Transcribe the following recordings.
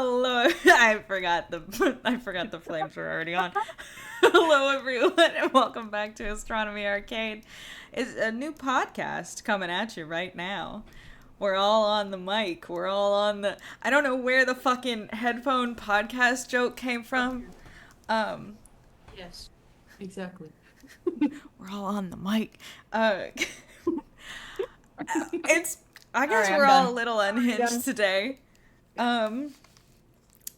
Hello. I forgot the flames were already on. Hello everyone and welcome back to Astronomy Arcade. It's a new podcast coming at you right now. We're all on the mic. We're all on the I don't know where the fucking headphone podcast joke came from. Yes. Exactly. We're all on the mic. I guess Alright, we're I'm all done. a little unhinged today.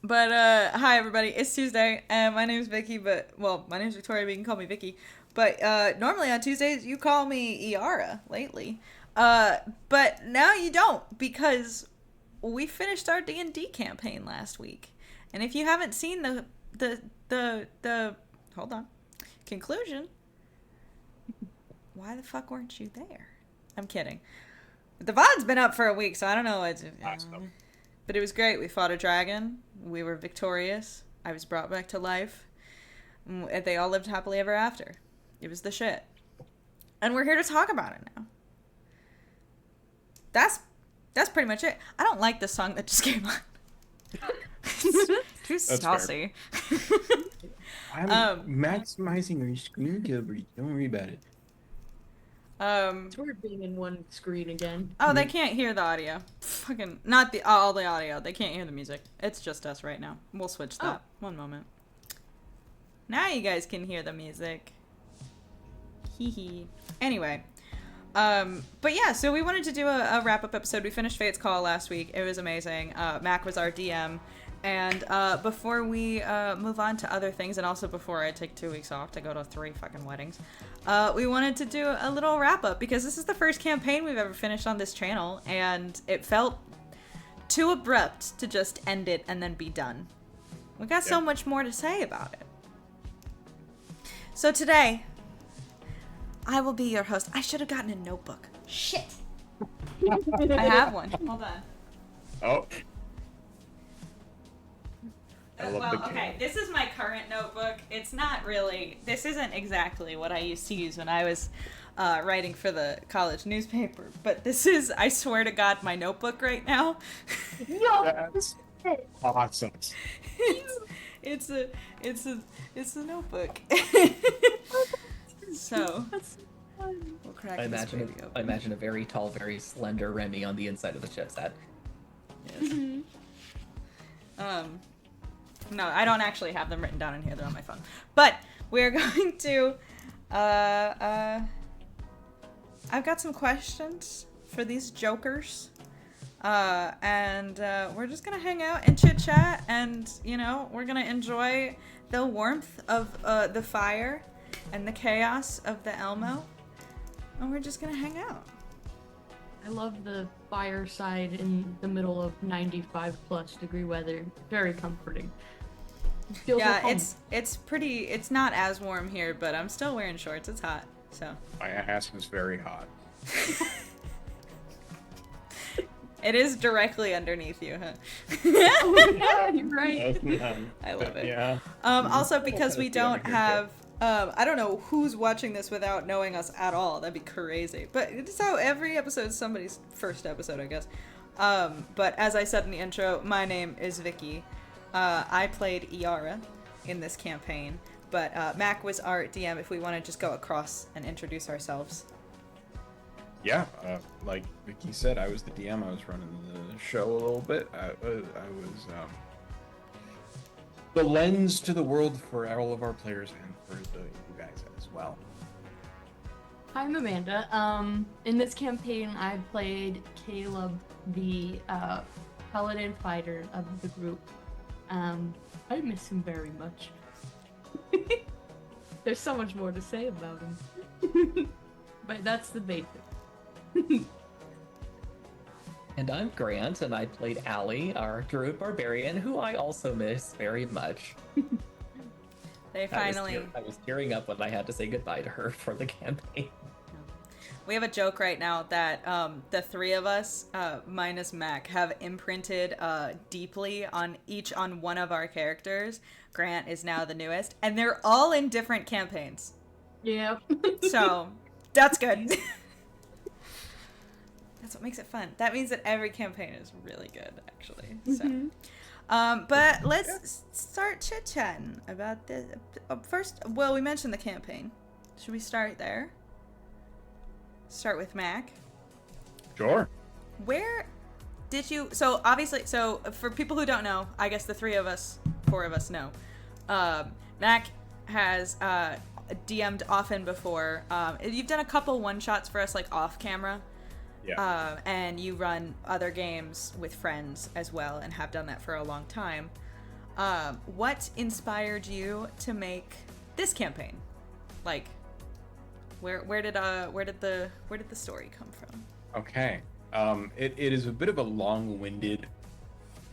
But hi everybody, it's Tuesday, and my name's Vicky, my name's Victoria, but you can call me Vicky. But normally on Tuesdays you call me Iara lately. But now you don't, because we finished our D&D campaign last week. And if you haven't seen the hold on, conclusion, why the fuck weren't you there? I'm kidding. The VOD's been up for a week, so I don't know what Awesome. But it was great. We fought a dragon. We were victorious. I was brought back to life. And they all lived happily ever after. It was the shit. And we're here to talk about it now. That's pretty much it. I don't like the song that just came on. It's too saucy. I'm maximizing your screen, Gilbert. Don't worry about it. It's weird being in one screen again. Oh, they can't hear the audio. Fucking not all the audio. They can't hear the music. It's just us right now. We'll switch that. One moment. Now you guys can hear the music. Hee hee. Anyway, but yeah, so we wanted to do a wrap up episode. We finished Fate's Call last week. It was amazing. Mac was our DM. And before we move on to other things, and also before I take 2 weeks off to go to 3 fucking weddings, we wanted to do a little wrap up, because this is the first campaign we've ever finished on this channel, and it felt too abrupt to just end it and then be done. We got so much more to say about it. So today, I will be your host. I should have gotten a notebook. Shit. I have one. Hold on. Oh. I love the Okay, this is my current notebook. It's not really, this isn't exactly what I used to use when I was writing for the college newspaper, but this is, I swear to God, my notebook right now. That's awesome. It's a notebook. So, we'll crack I this baby open. imagine a very tall, very slender Remy on the inside of the chipset. Yes. No, I don't actually have them written down in here. They're on my phone. But we're going to, I've got some questions for these jokers. And we're just going to hang out and chit chat, and, you know, we're going to enjoy the warmth of the fire and the chaos of the Elmo. And we're just going to hang out. I love the fireside in the middle of 95+ degree weather. Very comforting. Feels like home. It's not as warm here, but I'm still wearing shorts. It's hot, so. My ass is very hot. It is directly underneath you, huh? Oh yeah, you're right. I love it. Yeah. Also, because we don't have, I don't know who's watching this without knowing us at all. That'd be crazy. But it's how every episode is somebody's first episode, I guess. But as I said in the intro, my name is Vicky. I played Iara in this campaign, but Mac was our DM. If we want to just go across and introduce ourselves. Yeah, like Vicky said, I was the DM. I was running the show a little bit. I was the lens to the world for all of our players and for you guys as well. Hi, I'm Amanda. In this campaign, I played Caleb, the paladin fighter of the group. I miss him very much. There's so much more to say about him. But that's the basic. And I'm Grant, and I played Allie, our druid barbarian, who I also miss very much. They finally. I was tearing up when I had to say goodbye to her for the campaign. We have a joke right now that the three of us, minus Mac, have imprinted deeply on one of our characters. Grant is now the newest, and they're all in different campaigns. Yeah. So that's good. That's what makes it fun. That means that every campaign is really good, actually. So, But let's start chit-chatting about this. First, well, we mentioned the campaign. Should we start there? Start with Mac. Sure. Where did you... So, obviously... So, for people who don't know, I guess the four of us know. Mac has DM'd often before. You've done a couple one-shots for us, like, off-camera. Yeah. And you run other games with friends as well, and have done that for a long time. What inspired you to make this campaign? Like, where did the story come from? Okay. It is a bit of a long-winded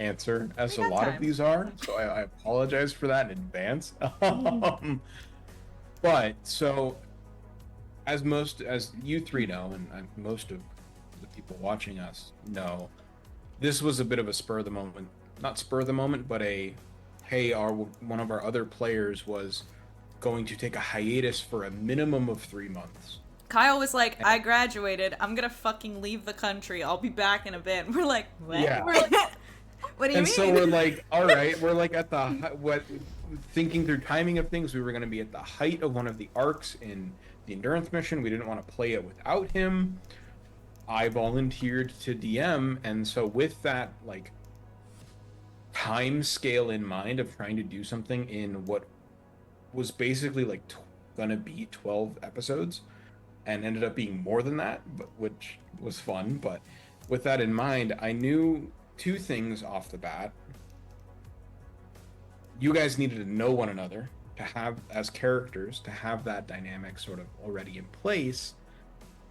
answer, as a got lot time. of these are, so I apologize for that in advance. But so, as you three know, and most of the people watching us know, this was a bit of a spur of the moment, not spur of the moment, but one of our other players was going to take a hiatus for a minimum of 3 months. Kyle was like, I graduated. I'm gonna fucking leave the country. I'll be back in a bit. And we're like, what? Yeah. We're like, what do you And mean? so we're like, all right, we're like at thinking through timing of things, we were going to be at the height of one of the arcs in the endurance mission. We didn't want to play it without him. I volunteered to DM, and so with that, like, time scale in mind of trying to do something in what was basically like gonna be 12 episodes, and ended up being more than that, which was fun. But with that in mind, I knew 2 things off the bat. You guys needed to know one another to have, as characters, to have that dynamic sort of already in place,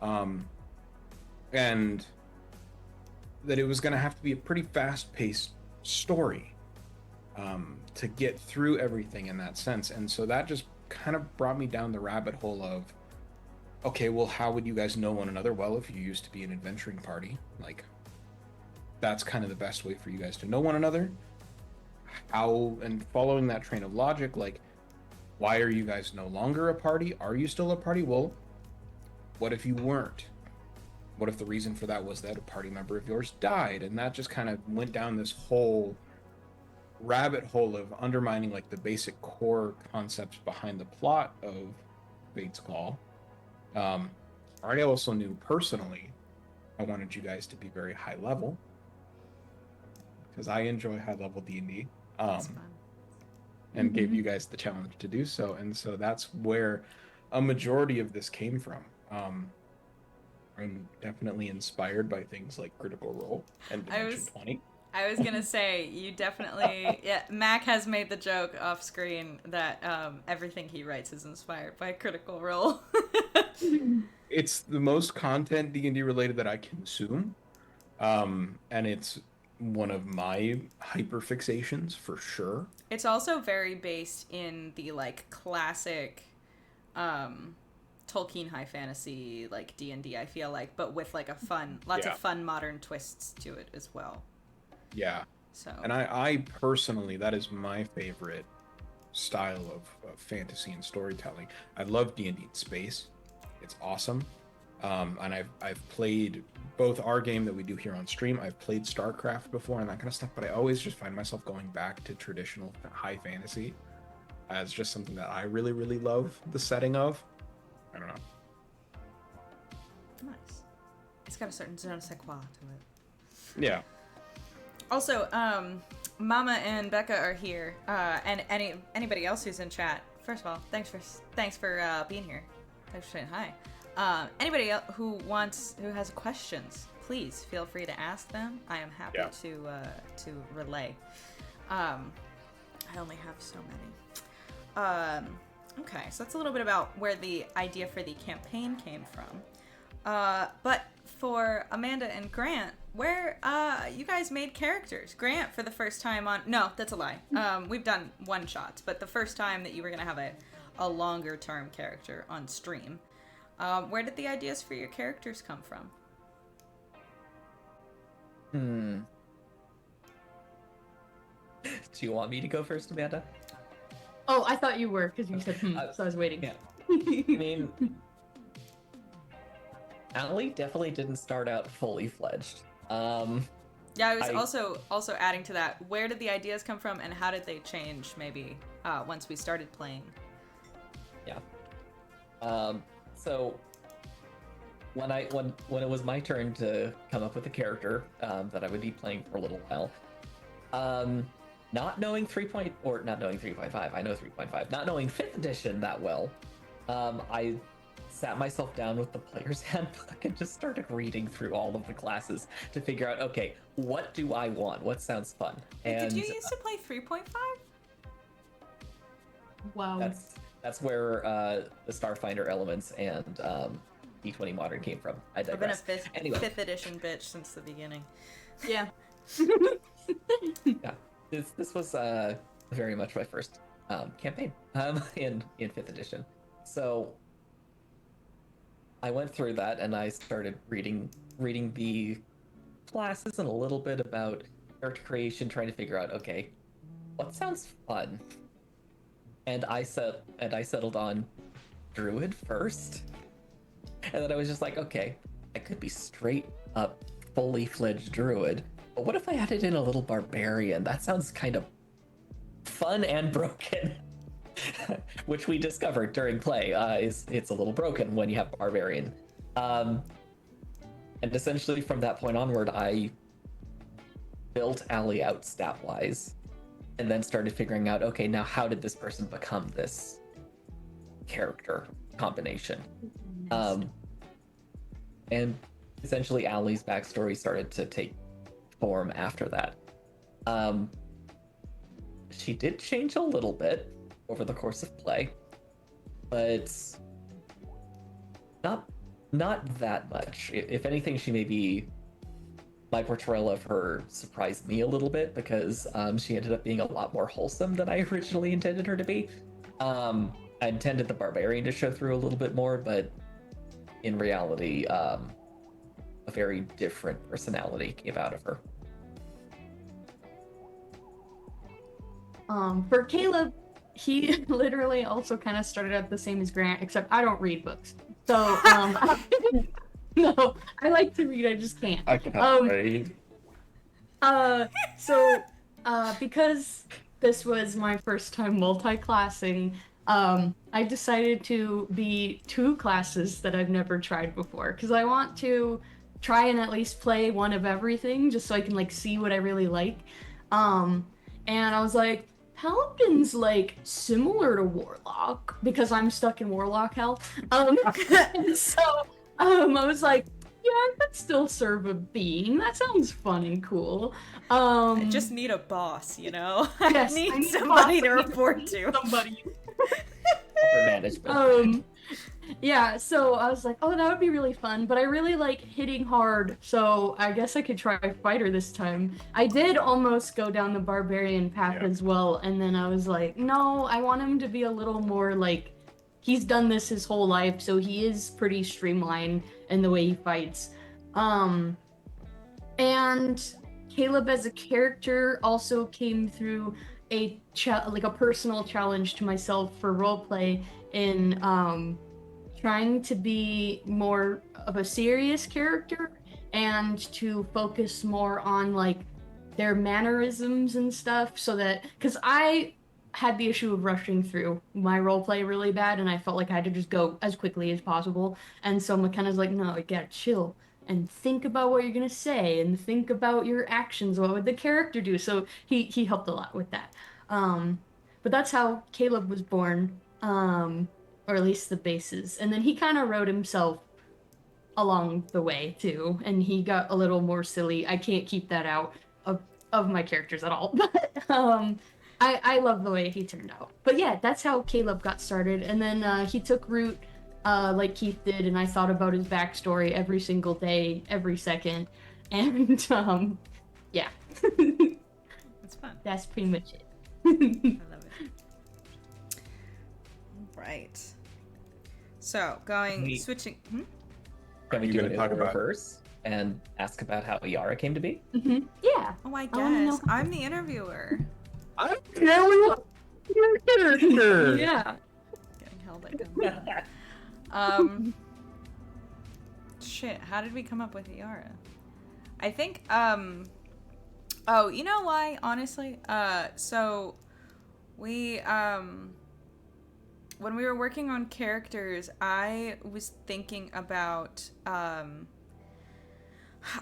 and that it was going to have to be a pretty fast-paced story to get through everything in that sense. And so that just kind of brought me down the rabbit hole of, okay, well, how would you guys know one another? Well, if you used to be an adventuring party, like, that's kind of the best way for you guys to know one another. How, and following that train of logic, like, why are you guys no longer a party? Are you still a party? Well, what if you weren't? What if the reason for that was that a party member of yours died? And that just kind of went down this whole rabbit hole of undermining, like, the basic core concepts behind the plot of Bates Call. I also knew personally I wanted you guys to be very high level, because I enjoy high level D&D, That's fun. and gave you guys the challenge to do so. And so that's where a majority of this came from. I'm definitely inspired by things like Critical Role and Dimension 20. I was gonna say, you definitely... Yeah, Mac has made the joke off screen that everything he writes is inspired by Critical Role. It's the most content D&D related that I consume, and it's one of my hyperfixations for sure. It's also very based in the, like, classic Tolkien high fantasy, like, D&D, I feel like, but with, like, lots of fun modern twists to it as well. Yeah. So. And I personally, that is my favorite style of fantasy and storytelling. I love D&D in space. It's awesome. And I've played both our game that we do here on stream. I've played StarCraft before and that kind of stuff, but I always just find myself going back to traditional high fantasy as just something that I really, really love the setting of. I don't know. Nice. It's got a certain je ne sais quoi to it. Yeah. Also, Mama and Becca are here, and anybody else who's in chat. First of all, thanks for being here. Thanks for saying hi. Anybody else who has questions, please feel free to ask them. I am happy to relay. I only have so many. Okay, so that's a little bit about where the idea for the campaign came from. But for Amanda and Grant, where you guys made characters. Grant, for the first time on... No, that's a lie. We've done one-shots, but the first time that you were going to have a longer-term character on stream. Where did the ideas for your characters come from? Do you want me to go first, Amanda? Oh, I thought you were, because you said so I was waiting. Yeah. I mean, Allie definitely didn't start out fully fledged. Yeah, I was also adding to that. Where did the ideas come from, and how did they change? Maybe once we started playing. Yeah. So when it was my turn to come up with a character that I would be playing for a little while, not knowing 3.5, I know 3.5, not knowing 5th edition that well, I sat myself down with the player's handbook and just started reading through all of the classes to figure out, okay, what do I want? What sounds fun? Wait, And did you used to play 3.5? Wow. that's where the Starfinder elements and D20 Modern came from. I digress. I've been a Anyway. 5th edition bitch since the beginning. Yeah. Yeah, this was very much my first campaign in 5th edition. So I went through that and I started reading the classes and a little bit about character creation, trying to figure out, okay, what sounds fun? And I settled on Druid first. And then I was just like, okay, I could be straight up fully fledged Druid, but what if I added in a little Barbarian? That sounds kind of fun and broken. Which we discovered during play it's a little broken when you have Barbarian. And essentially from that point onward, I built Allie out stat-wise, and then started figuring out, okay, now how did this person become this character combination? And essentially Allie's backstory started to take form after that. She did change a little bit over the course of play, but not that much. If anything, my portrayal of her surprised me a little bit, because she ended up being a lot more wholesome than I originally intended her to be. I intended the Barbarian to show through a little bit more, but in reality, a very different personality came out of her. For Caleb, he literally also kind of started out the same as Grant, except I don't read books. So, no, I like to read, I just can't. I can't read. Because this was my first time multi-classing, I decided to be 2 classes that I've never tried before, because I want to try and at least play one of everything, just so I can, like, see what I really like. And I was like, Paladin's, like, similar to Warlock, because I'm stuck in Warlock hell. And so, I was like, yeah, I could still serve a being. That sounds fun and cool. I just need a boss, you know? Yes, I need somebody to report to. Somebody. Upper management. Yeah, so I was like, oh, that would be really fun, but I really like hitting hard, so I guess I could try fighter this time. I did almost go down the barbarian path as well, and then I was like, no, I want him to be a little more like, he's done this his whole life, so he is pretty streamlined in the way he fights. And Caleb as a character also came through a personal challenge to myself for roleplay in trying to be more of a serious character and to focus more on like their mannerisms and stuff, so that, because I had the issue of rushing through my roleplay really bad, and I felt like I had to just go as quickly as possible. And so McKenna's like, no, you gotta chill and think about what you're gonna say and think about your actions. What would the character do? So he helped a lot with that. But that's how Caleb was born, or at least the basis. And then he kind of wrote himself along the way too, and he got a little more silly. I can't keep that out of my characters at all. But I love the way he turned out. But yeah, that's how Caleb got started. And then he took root like Keith did, and I thought about his backstory every single day, every second. And yeah. It's fun. That's pretty much it. I love it. Right. So, switching. Can we You do gonna it talk in about- reverse and ask about how Yara came to be? Yeah. Oh, I wanna guess. know. I'm the interviewer. I'm Kelly. Your character. Yeah. Getting held at gunpoint. Shit, how did we come up with Yara? I think, Oh, you know why? Honestly, so we when we were working on characters, I was thinking about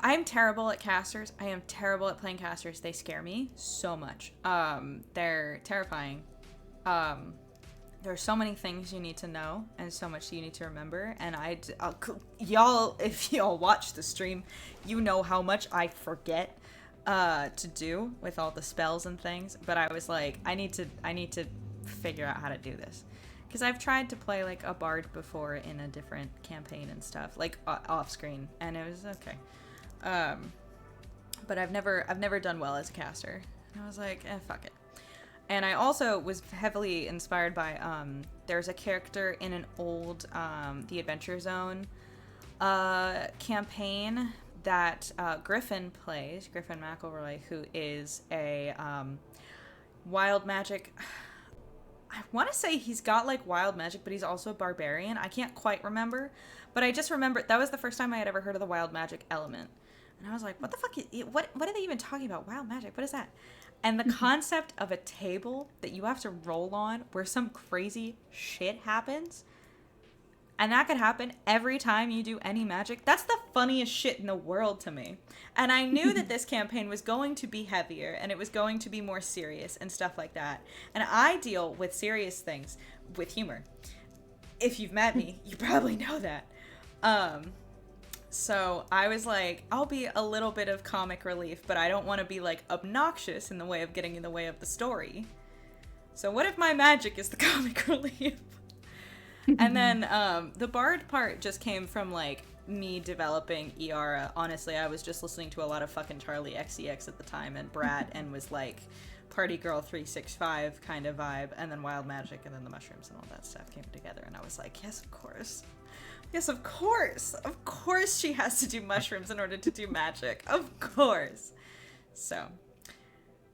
I'm terrible at casters. I am terrible at playing casters. They scare me so much. They're terrifying. Um, there's so many things you need to know and so much you need to remember. And y'all, if y'all watch the stream, you know how much I forget to do with all the spells and things. But I was like, I need to figure out how to do this. Because I've tried to play like a bard before in a different campaign and stuff, like off screen, and it was okay. But I've never done well as a caster. And I was like, fuck it. And I also was heavily inspired by there's a character in an old The Adventure Zone campaign that Griffin plays, Griffin McElroy, who is a wild magic. I want to say he's got like wild magic, but he's also a barbarian. I can't quite remember, but I just remember that was the first time I had ever heard of the wild magic element. And I was like, what the fuck? What are they even talking about? Wild magic? What is that? And the concept of a table that you have to roll on where some crazy shit happens, and that could happen every time you do any magic. That's the funniest shit in the world to me. And I knew that this campaign was going to be heavier and it was going to be more serious and stuff like that. And I deal with serious things with humor. If you've met me, you probably know that. So I was like, I'll be a little bit of comic relief, but I don't want to be like obnoxious in the way of getting in the way of the story. So what if my magic is the comic relief? And then the bard part just came from like me developing Iara. Honestly, I was just listening to a lot of fucking Charlie XCX at the time and Brat and was like Party Girl 365 kind of vibe, and then Wild Magic and then the mushrooms and all that stuff came together, and I was like, yes, of course. Yes, of course. Of course she has to do mushrooms in order to do magic. Of course. So,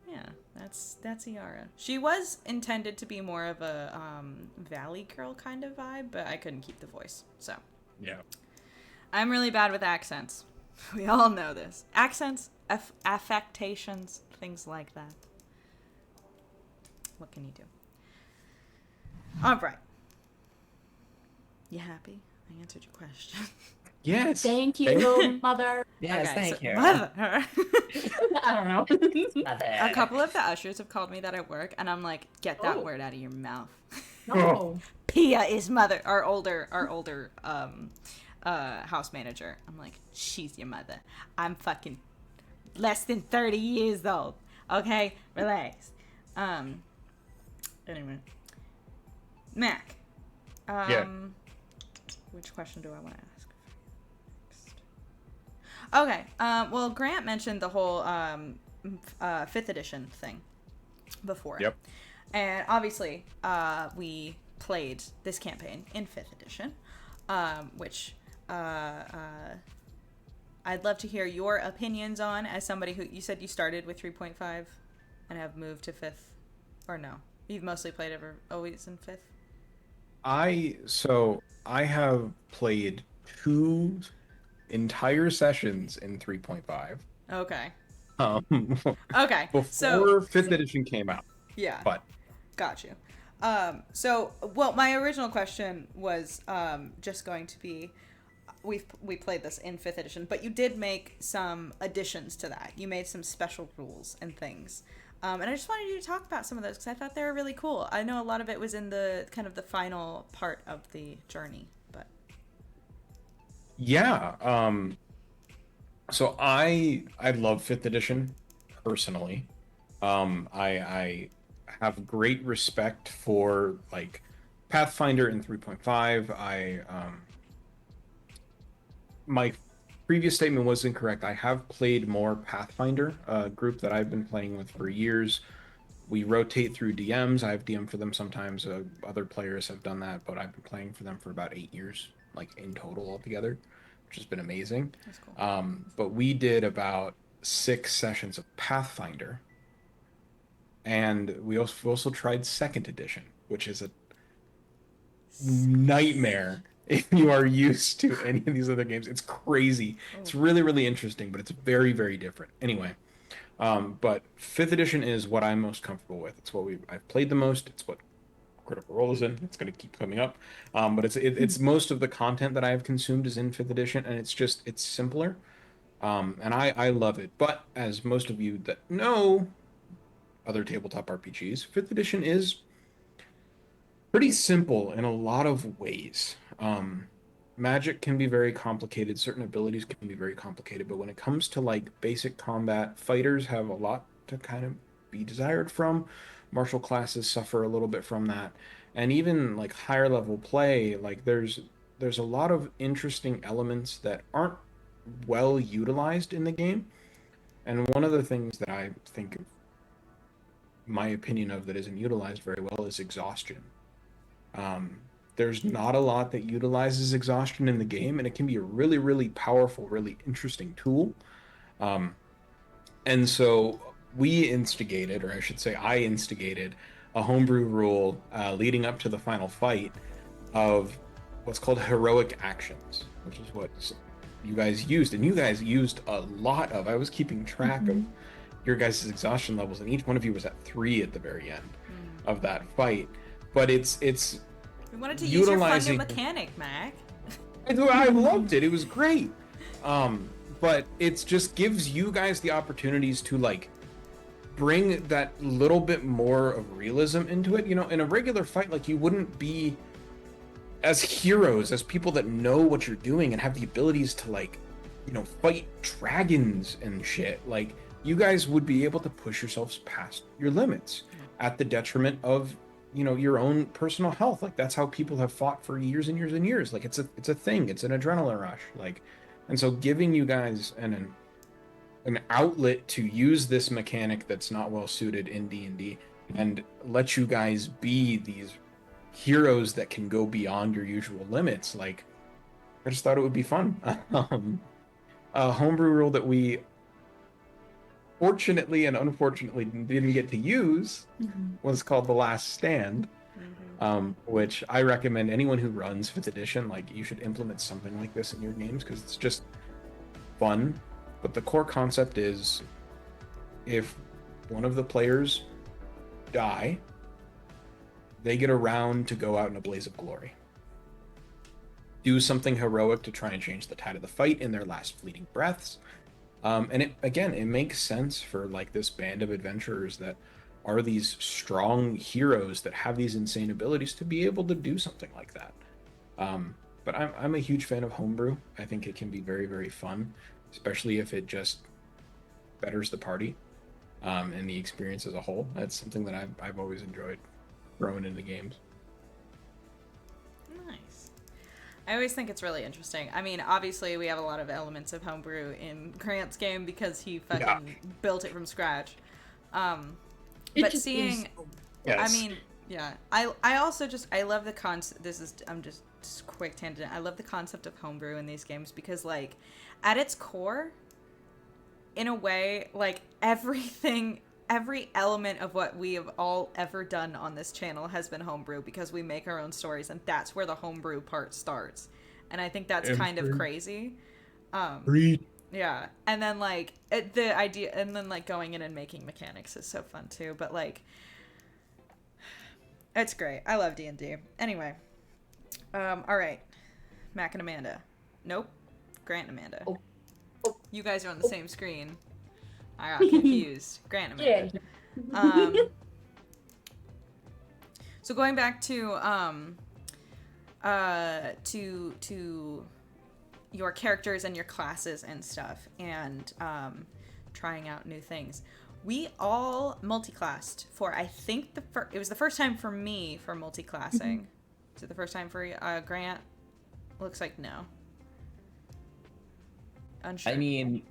yeah, that's Iara. She was intended to be more of a Valley Girl kind of vibe, but I couldn't keep the voice. So, Yeah. I'm really bad with accents. We all know this. Accents, affectations, things like that. What can you do? All right. You happy? I answered your question. Yes. Thank you, mother. Yes, Okay, thank you. Mother. I don't know. A couple of the ushers have called me that at work, and I'm like, get that Oh. word out of your mouth. No. Pia is mother. Our older house manager. I'm like, she's your mother. I'm fucking less than 30 years old. Okay, relax. Anyway, Mac. Yeah. Which question do I want to ask next? Okay. Well, Grant mentioned the whole 5th edition thing before. Yep. And obviously, we played this campaign in 5th edition, which I'd love to hear your opinions on as somebody who, you said you started with 3.5 and have moved to 5th, or no? You've mostly played always in 5th? I have played 2 entire sessions in 3.5. Okay. Okay. Okay. So, 5th edition came out. yeah. But Got you. Well, my original question was just going to be, we played this in 5th edition, but you did make some additions to that. You made some special rules and things. And I just wanted you to talk about some of those because I thought they were really cool. I know a lot of it was in the kind of the final part of the journey, but yeah, so I love 5th edition personally. I have great respect for like Pathfinder in 3.5. My previous statement was incorrect. I have played more Pathfinder, a group that I've been playing with for years. We rotate through DMs. I've DM'd for them sometimes. Other players have done that, but I've been playing for them for about 8 years, like in total altogether, which has been amazing. that's cool. But we did about 6 sessions of Pathfinder, and we also tried 2nd edition, which is a nightmare if you are used to any of these other games. It's crazy. It's really, really interesting, but it's very, very different. Anyway, But fifth edition is what I'm most comfortable with. It's what I've played the most. It's what Critical Role is in. It's going to keep coming up. But it's most of the content that I've consumed is in fifth edition, and it's simpler. And I love it. But as most of you that know other tabletop RPGs, fifth edition is pretty simple in a lot of ways. Magic can be very complicated, certain abilities can be very complicated, but when it comes to like basic combat, fighters have a lot to kind of be desired from. Martial classes suffer a little bit from that. And even like higher level play, like there's a lot of interesting elements that aren't well utilized in the game. And one of the things that I think, my opinion of, that isn't utilized very well is exhaustion. Um, there's not a lot that utilizes exhaustion in the game, and it can be a really, really powerful, really interesting tool. Um, and so we instigated, or I should say, I instigated a homebrew rule leading up to the final fight of what's called heroic actions, which is what you guys used, and you guys used a lot of. I was keeping track of your guys' exhaustion levels, and each one of you was at 3 at the very end of that fight. But it's We wanted to use your fun new utilizing. mechanic, Mac. I loved it. It was great. But it just gives you guys the opportunities to like bring that little bit more of realism into it. You know, in a regular fight, like you wouldn't be as heroes, as people that know what you're doing and have the abilities to like, you know, fight dragons and shit. Like you guys would be able to push yourselves past your limits at the detriment of, you know, your own personal health. Like that's how people have fought for years and years and years. Like it's a thing. It's an adrenaline rush. Like, and so giving you guys an outlet to use this mechanic that's not well suited in D&D and let you guys be these heroes that can go beyond your usual limits. Like I just thought it would be fun. A homebrew rule that we fortunately and unfortunately didn't get to use was called The Last Stand, which I recommend anyone who runs 5th edition, like you should implement something like this in your games because it's just fun. But the core concept is if one of the players die, they get a round to go out in a blaze of glory. Do something heroic to try and change the tide of the fight in their last fleeting breaths. And it makes sense for like this band of adventurers that are these strong heroes that have these insane abilities to be able to do something like that. But I'm a huge fan of homebrew. I think it can be very, very fun, especially if it just betters the party and the experience as a whole. That's something that I've always enjoyed throwing into games. Nice. I always think it's really interesting. I mean, obviously we have a lot of elements of homebrew in Grant's game because he fucking built it from scratch. But seeing, Yes. I mean, yeah. I also just, I love the concept. I'm just quick tangent. I love the concept of homebrew in these games because, like, at its core, in a way, like, every element of what we have all ever done on this channel has been homebrew because we make our own stories, and that's where the homebrew part starts. And I think that's kind of crazy. Yeah. And then, like, the idea, and then, like, going in and making mechanics is so fun, too. But, like, it's great. I love D&D. Anyway. All right. Mac and Amanda. Nope. Grant and Amanda. Oh. You guys are on the same screen. I got confused. Grant and Amanda. So going back to your characters and your classes and stuff, and trying out new things. We all multi-classed for, I think, it was the first time for me for multi-classing. Is it the first time for Grant? Looks like no. Unsure. I mean,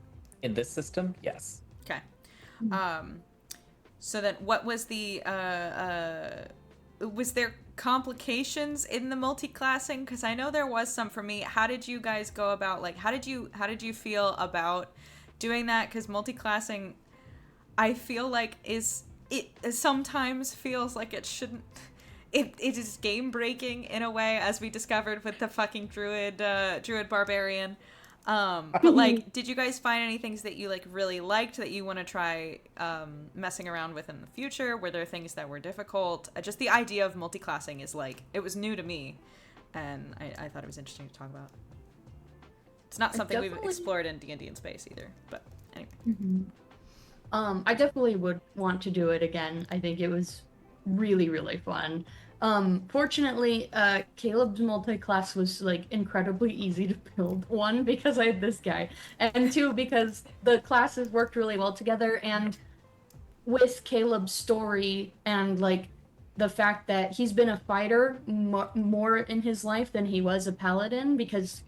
in this system, yes. Okay. So then what was was there complications in the multi-classing? Because I know there was some for me. How did you guys go about, like, how did you feel about doing that? Because multi-classing, I feel like it sometimes feels like it shouldn't. It is game breaking in a way, as we discovered with the fucking druid barbarian. But like, did you guys find any things that you like really liked that you want to try messing around with in the future? Were there things that were difficult? Just the idea of multi-classing is like, it was new to me, and I thought it was interesting to talk about. It's not something we've explored in D&D in space either, but anyway. I definitely would want to do it again. I think it was really, really fun. Fortunately, Caleb's multi-class was like incredibly easy to build. One, because I had this guy, and two, because the classes worked really well together. And with Caleb's story and like the fact that he's been a fighter more in his life than he was a paladin, because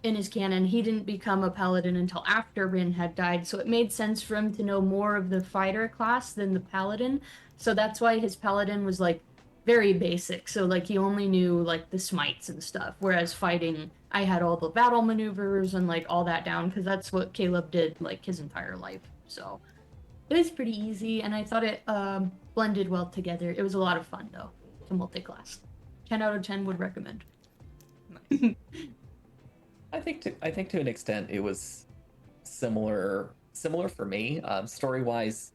in his canon, he didn't become a paladin until after Rin had died, so it made sense for him to know more of the fighter class than the paladin. So that's why his paladin was like very basic. So like he only knew like the smites and stuff, whereas fighting, I had all the battle maneuvers and like all that down, because that's what Caleb did like his entire life. So it was pretty easy, and I thought it blended well together. It was a lot of fun though to multi-class. 10 out of 10 would recommend. Nice. I think to an extent it was similar for me. Story-wise,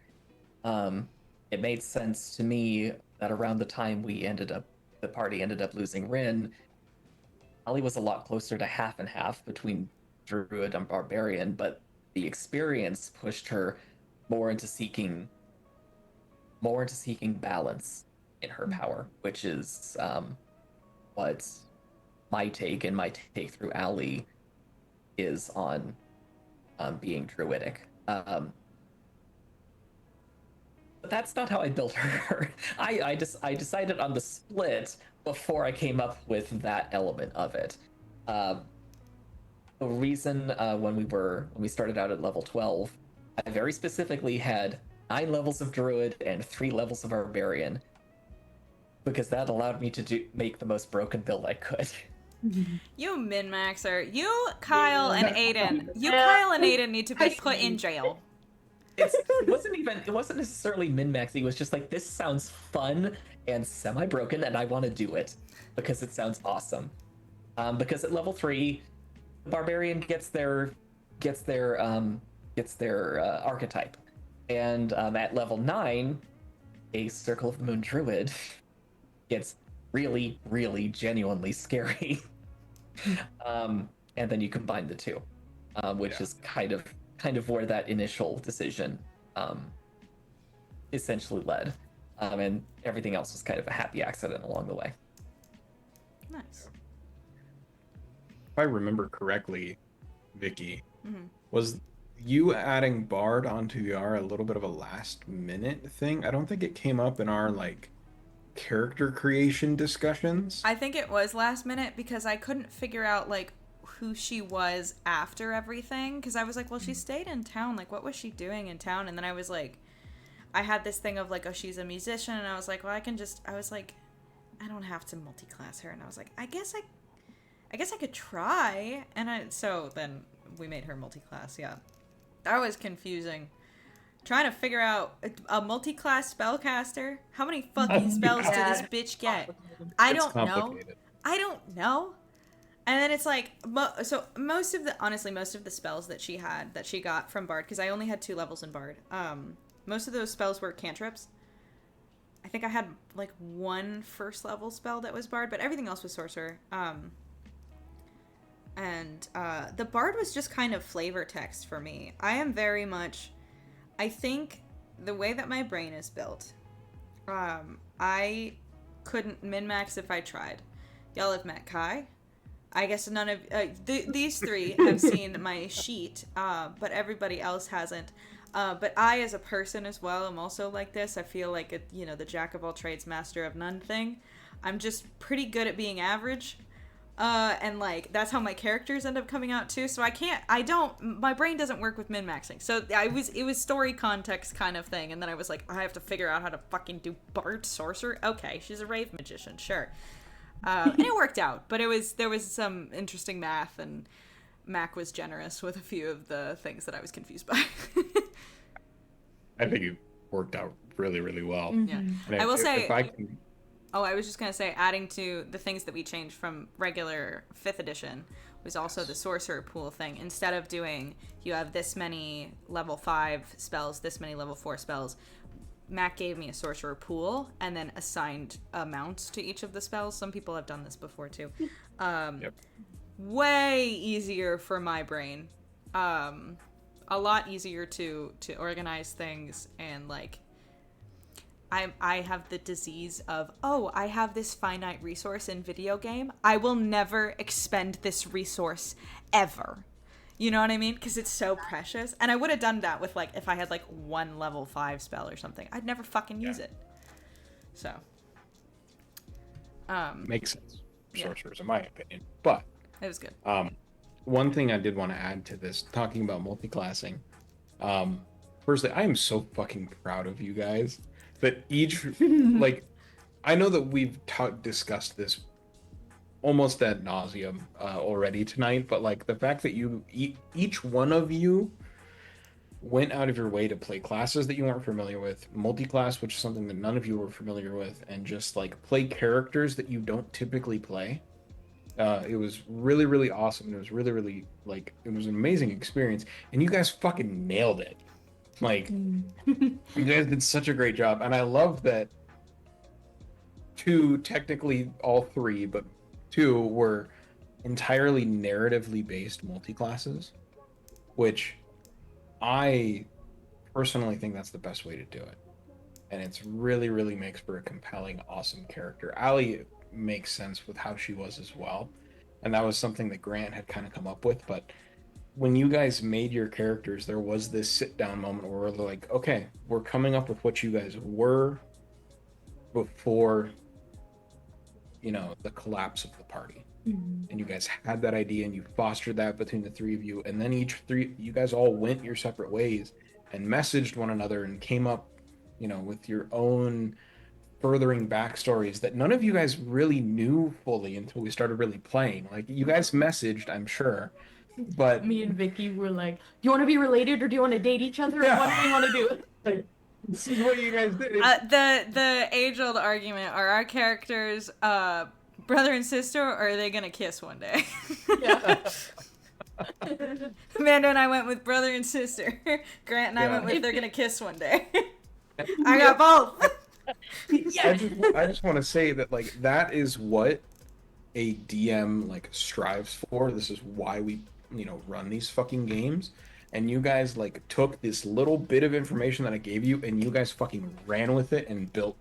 it made sense to me that around the time the party ended up losing Rin, Ali was a lot closer to half and half between Druid and Barbarian, but the experience pushed her more into seeking balance in her power, which is what my take through Ali is on being druidic. But that's not how I built her. I decided on the split before I came up with that element of it. The reason when we started out at level 12, I very specifically had 9 levels of druid and 3 levels of barbarian, because that allowed me to make the most broken build I could. You min-maxer. You, Kyle, and Aiden. You, Kyle, and Aiden need to be put in jail. It wasn't necessarily min-maxing. It was just like, this sounds fun and semi-broken, and I want to do it because it sounds awesome. Because at level 3, the barbarian gets their archetype, and at level 9, a Circle of the Moon druid gets really, really genuinely scary. And then you combine the two, which is kind of where that initial decision essentially led. And everything else was kind of a happy accident along the way. Nice. If I remember correctly, Vicky, was you adding Bard onto Yara a little bit of a last minute thing? I don't think it came up in our like character creation discussions. I think it was last minute because I couldn't figure out like who she was after everything, because I was like, well, she stayed in town, like what was she doing in town? And then I was like, I had this thing of like, oh, she's a musician, and I was like, well, I was like, I don't have to multi-class her, and I was like, I guess I could try, and so then we made her multi-class. Yeah, that was confusing. Trying to figure out a multi-class spellcaster. How many fucking spells did this bitch get? I don't know. And then it's like, so most of the spells that she got from Bard, because I only had 2 levels in Bard. Most of those spells were cantrips. I think I had like 1 first level spell that was Bard, but everything else was Sorcerer. And the Bard was just kind of flavor text for me. I think the way that my brain is built, I couldn't min-max if I tried. Y'all have met Kai. I guess none of these 3 have seen my sheet, but everybody else hasn't. But I, as a person as well, am also like this. I feel like the jack of all trades, master of none thing. I'm just pretty good at being average. And like that's how my characters end up coming out too. So my brain doesn't work with min-maxing. So it was story context kind of thing, and then I was like, I have to figure out how to fucking do Bard sorcerer. Okay, she's a rave magician, sure. And it worked out, but there was some interesting math, and Mac was generous with a few of the things that I was confused by. I think it worked out really, really well. Yeah, I will say. If I can... Oh, I was just going to say, adding to the things that we changed from regular 5th edition, was also the sorcerer pool thing. Instead of doing, you have this many level 5 spells, this many level 4 spells, Mac gave me a sorcerer pool and then assigned amounts to each of the spells. Some people have done this before too. Yep. Way easier for my brain. A lot easier to organize things, and like I have the disease of, oh, I have this finite resource in video game. I will never expend this resource ever. You know what I mean? Because it's so precious. And I would have done that with, like, if I had, like, one level 5 spell or something. I'd never fucking use it. So. Makes sense. Yeah. Sorcerers, in my opinion. But It was good. one thing I did want to add to this, talking about multiclassing. Firstly, I am so fucking proud of you guys that each, like, I know that we've discussed this almost ad nauseum already tonight, but like the fact that you each one of you went out of your way to play classes that you weren't familiar with, multi-class, which is something that none of you were familiar with, and just like play characters that you don't typically play. It was really, really awesome. It was really, really, like, it was an amazing experience, and you guys fucking nailed it. Like, you guys did such a great job, and I love that technically all three, but two were entirely narratively based multi-classes, which I personally think that's the best way to do it. And it's really, really makes for a compelling, awesome character. Allie makes sense with how she was as well. And that was something that Grant had kind of come up with. But when you guys made your characters, there was this sit-down moment where we're like, okay, we're coming up with what you guys were before, you know, the collapse of the party. And you guys had that idea and you fostered that between the three of you, and then you guys all went your separate ways and messaged one another and came up, you know, with your own furthering backstories that none of you guys really knew fully until we started really playing. Like, you guys messaged, I'm sure, but Me and Vicky were like, do you want to be related or do you want to date each other? Yeah. What do you want to do? like, this is what you guys did. The age-old argument, are our characters brother and sister, or are they gonna kiss one day? Yeah. Amanda and I went with brother and sister. Grant and I Yeah. went with they're gonna kiss one day. I got both. I just want to say that, like, that is what a DM like strives for. This is why we, you know, run these fucking games. And you guys like took this little bit of information that I gave you, and you guys fucking ran with it and built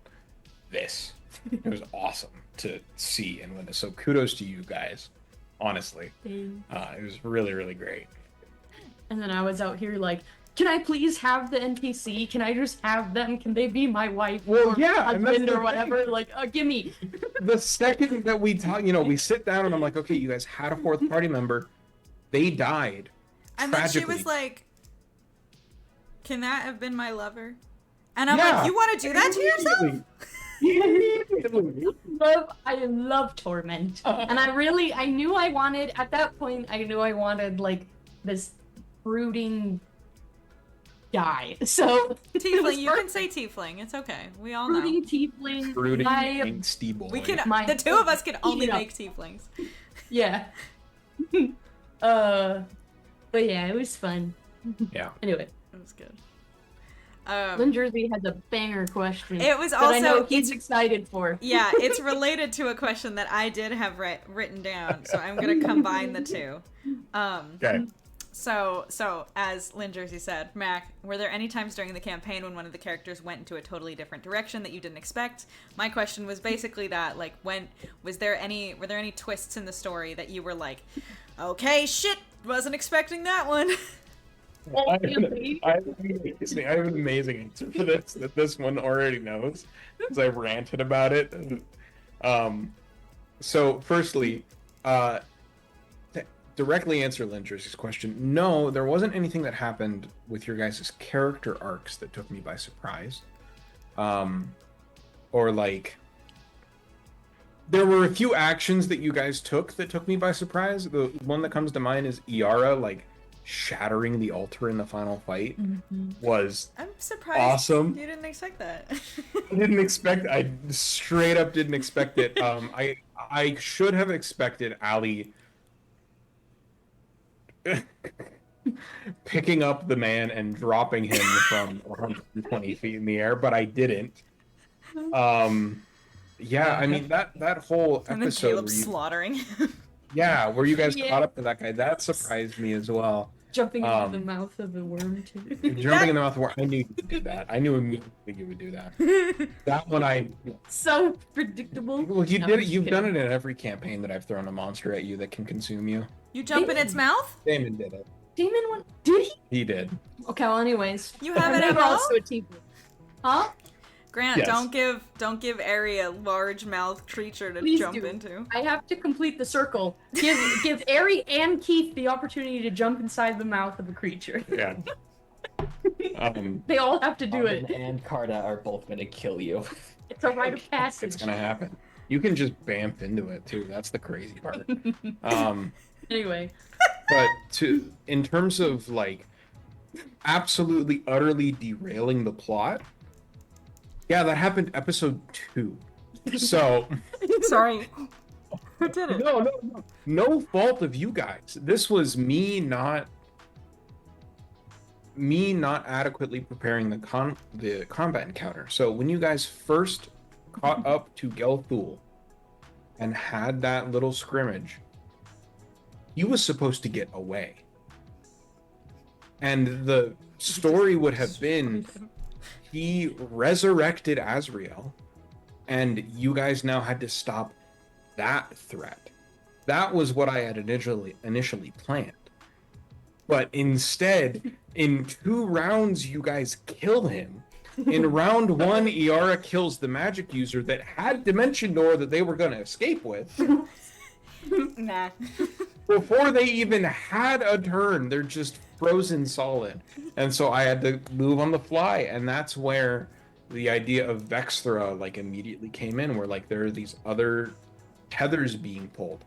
this. It was awesome to see and witness. So kudos to you guys, honestly. It was really, really great. And then I was out here like, can I please have the NPC? Can I just have them? Can they be my wife Well, or yeah, and that's husband the or whatever? thing. Like, gimme. The second that we talk, you know, we sit down and I'm like, okay, you guys had a fourth party member. They died. And then she tragically. was like, can that have been my lover? And I'm Yeah. like, you want to do that to yourself? Immediately. I love torment. And I knew I wanted, at that point, I knew I wanted like this brooding guy. So it was Tiefling, you can perfect. say tiefling. It's okay. We all know. Brooding tiefling. Brooding I- angsty boy. We can. My- The two of us can only Eat it up. make tieflings. Yeah. But yeah, it was fun. Yeah. Anyway, It was good. Lynn Jersey has a banger question. It was that I know also he's excited for. yeah, it's related to a question that I did have written down, so I'm gonna combine the two. Okay. So as Lynn Jersey said, Mac, were there any times during the campaign when one of the characters went into a totally different direction that you didn't expect? My question was basically that, like, were there any twists in the story that you were like, okay, shit, wasn't expecting that one. I have an amazing answer for this that this one already knows, because I've ranted about it. So firstly, to directly answer Lynn Jersey's question, no, there wasn't anything that happened with your guys' character arcs that took me by surprise. Or like, there were a few actions that you guys took me by surprise. The one that comes to mind is Iara, like, shattering the altar in the final fight was I'm surprised awesome. you didn't expect that. I straight up didn't expect it. I should have expected Allie picking up the man and dropping him from 120 feet in the air, but I didn't. Yeah, I mean that whole And then episode Caleb where you, slaughtering him. yeah, where you guys Yeah. caught up to that guy, that surprised me as well. Jumping into the mouth of the worm too. Jumping in the mouth of war, I knew you would do that. I knew immediately you would do that. That one I So predictable. well, you No, did I'm it. just You've done kidding. it in every campaign that I've thrown a monster at you that can consume you. You jump in its mouth? Damon did it. Damon went. Did he? He did. Okay. Well, anyways. You have an Remember MO? also a team. Huh? Grant, Yes. don't give Ari a large mouth creature to Please jump do. into. I have to complete the circle. Give Ari and Keith the opportunity to jump inside the mouth of a creature. Yeah. They all have to do Armin it. and Carta are both gonna kill you. It's a rite of passage. It's gonna happen. You can just bamf into it too. That's the crazy part. Anyway. But in terms of like absolutely utterly derailing the plot, yeah, that happened episode 2. So Sorry. Who did it? no fault of you guys. This was me not adequately preparing the combat encounter. So when you guys first caught up to Gelthul and had that little scrimmage, he was supposed to get away. And the story would have been he resurrected Azrael, and you guys now had to stop that threat. That was what I had initially planned. But instead, in 2 rounds, you guys kill him. In round 1, Iara kills the magic user that had Dimension Door that they were going to escape with. Nah. Before they even had a turn, they're just frozen solid. And so I had to move on the fly, and that's where the idea of Vexthra like immediately came in, where like there are these other tethers being pulled.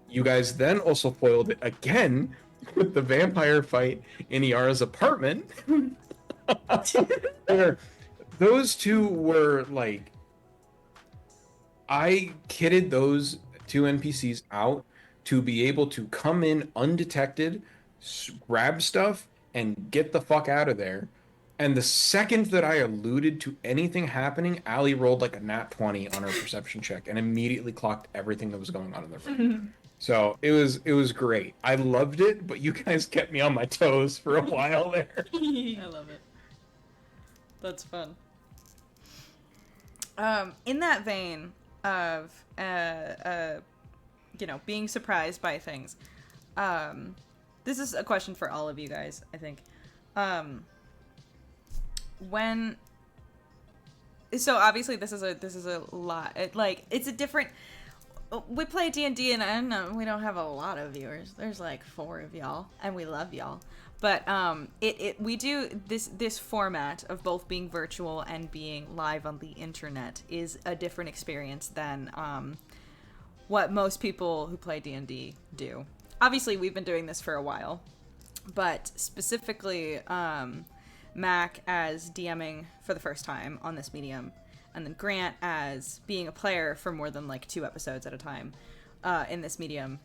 You guys then also foiled it again with the vampire fight in Iara's apartment. Where those two were like, I kitted those 2 NPCs out to be able to come in undetected, grab stuff, and get the fuck out of there. And the second that I alluded to anything happening, Allie rolled like a nat 20 on her perception check and immediately clocked everything that was going on in their room. So it was great. I loved it, but you guys kept me on my toes for a while there. I love it. That's fun. In that vein of being surprised by things, this is a question for all of you guys, I think. So obviously this is a lot. It's a different. We play D&D, and I know we don't have a lot of viewers. There's like 4 of y'all, and we love y'all. But we do this format of both being virtual and being live on the internet is a different experience than what most people who play D&D do. Obviously, we've been doing this for a while, but specifically Mac as DMing for the first time on this medium, and then Grant as being a player for more than like 2 episodes at a time in this medium.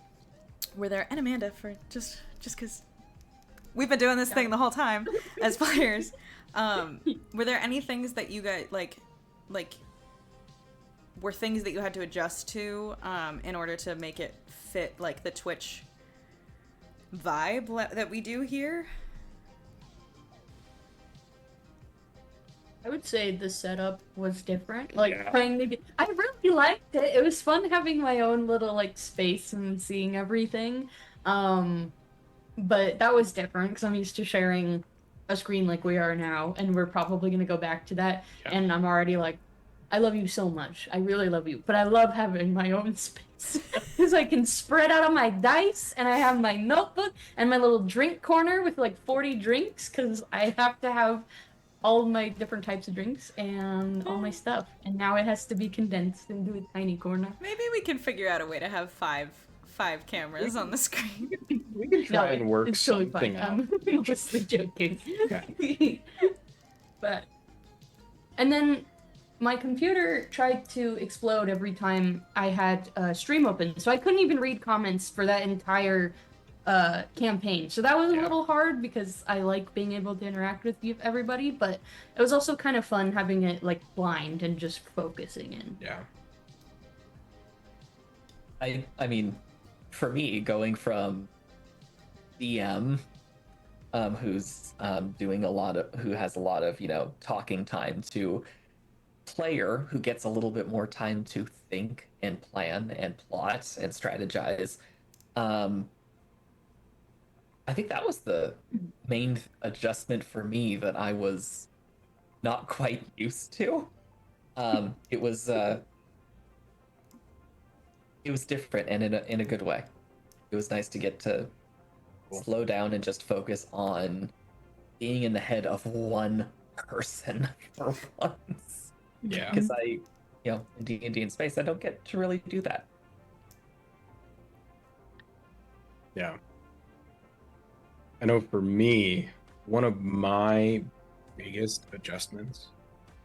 Were there, and Amanda, for just because we've been doing this thing the whole time as players. Were there any things that you guys like were things that you had to adjust to in order to make it fit like the Twitch vibe that we do here? I would say the setup was different. Like Yeah. playing the game. I really liked it. It was fun having my own little like space and seeing everything. But that was different because I'm used to sharing a screen like we are now, and we're probably gonna go back to that. Yeah. And I'm already like, I love you so much. I really love you. But I love having my own space because I can spread out on my dice, and I have my notebook and my little drink corner with like 40 drinks because I have to have all my different types of drinks and all my stuff. And now it has to be condensed into a tiny corner. Maybe we can figure out a way to have five cameras on the screen. We can try and work it's totally something fine. out. I'm just joking. Okay. But and then my computer tried to explode every time I had a stream open, so I couldn't even read comments for that entire campaign. So that was a Yeah. little hard because I like being able to interact with everybody, but it was also kind of fun having it like blind and just focusing in. Yeah. I mean, for me, going from DM, who's doing a lot of, who has a lot of, you know, talking time, to player who gets a little bit more time to think and plan and plot and strategize. Um, I think that was the main adjustment for me that I was not quite used to. It was different and in a good way. It was nice to get to Cool. slow down and just focus on being in the head of one person for once. Yeah. Because I, you know, in D&D in space, I don't get to really do that. Yeah. I know for me, one of my biggest adjustments,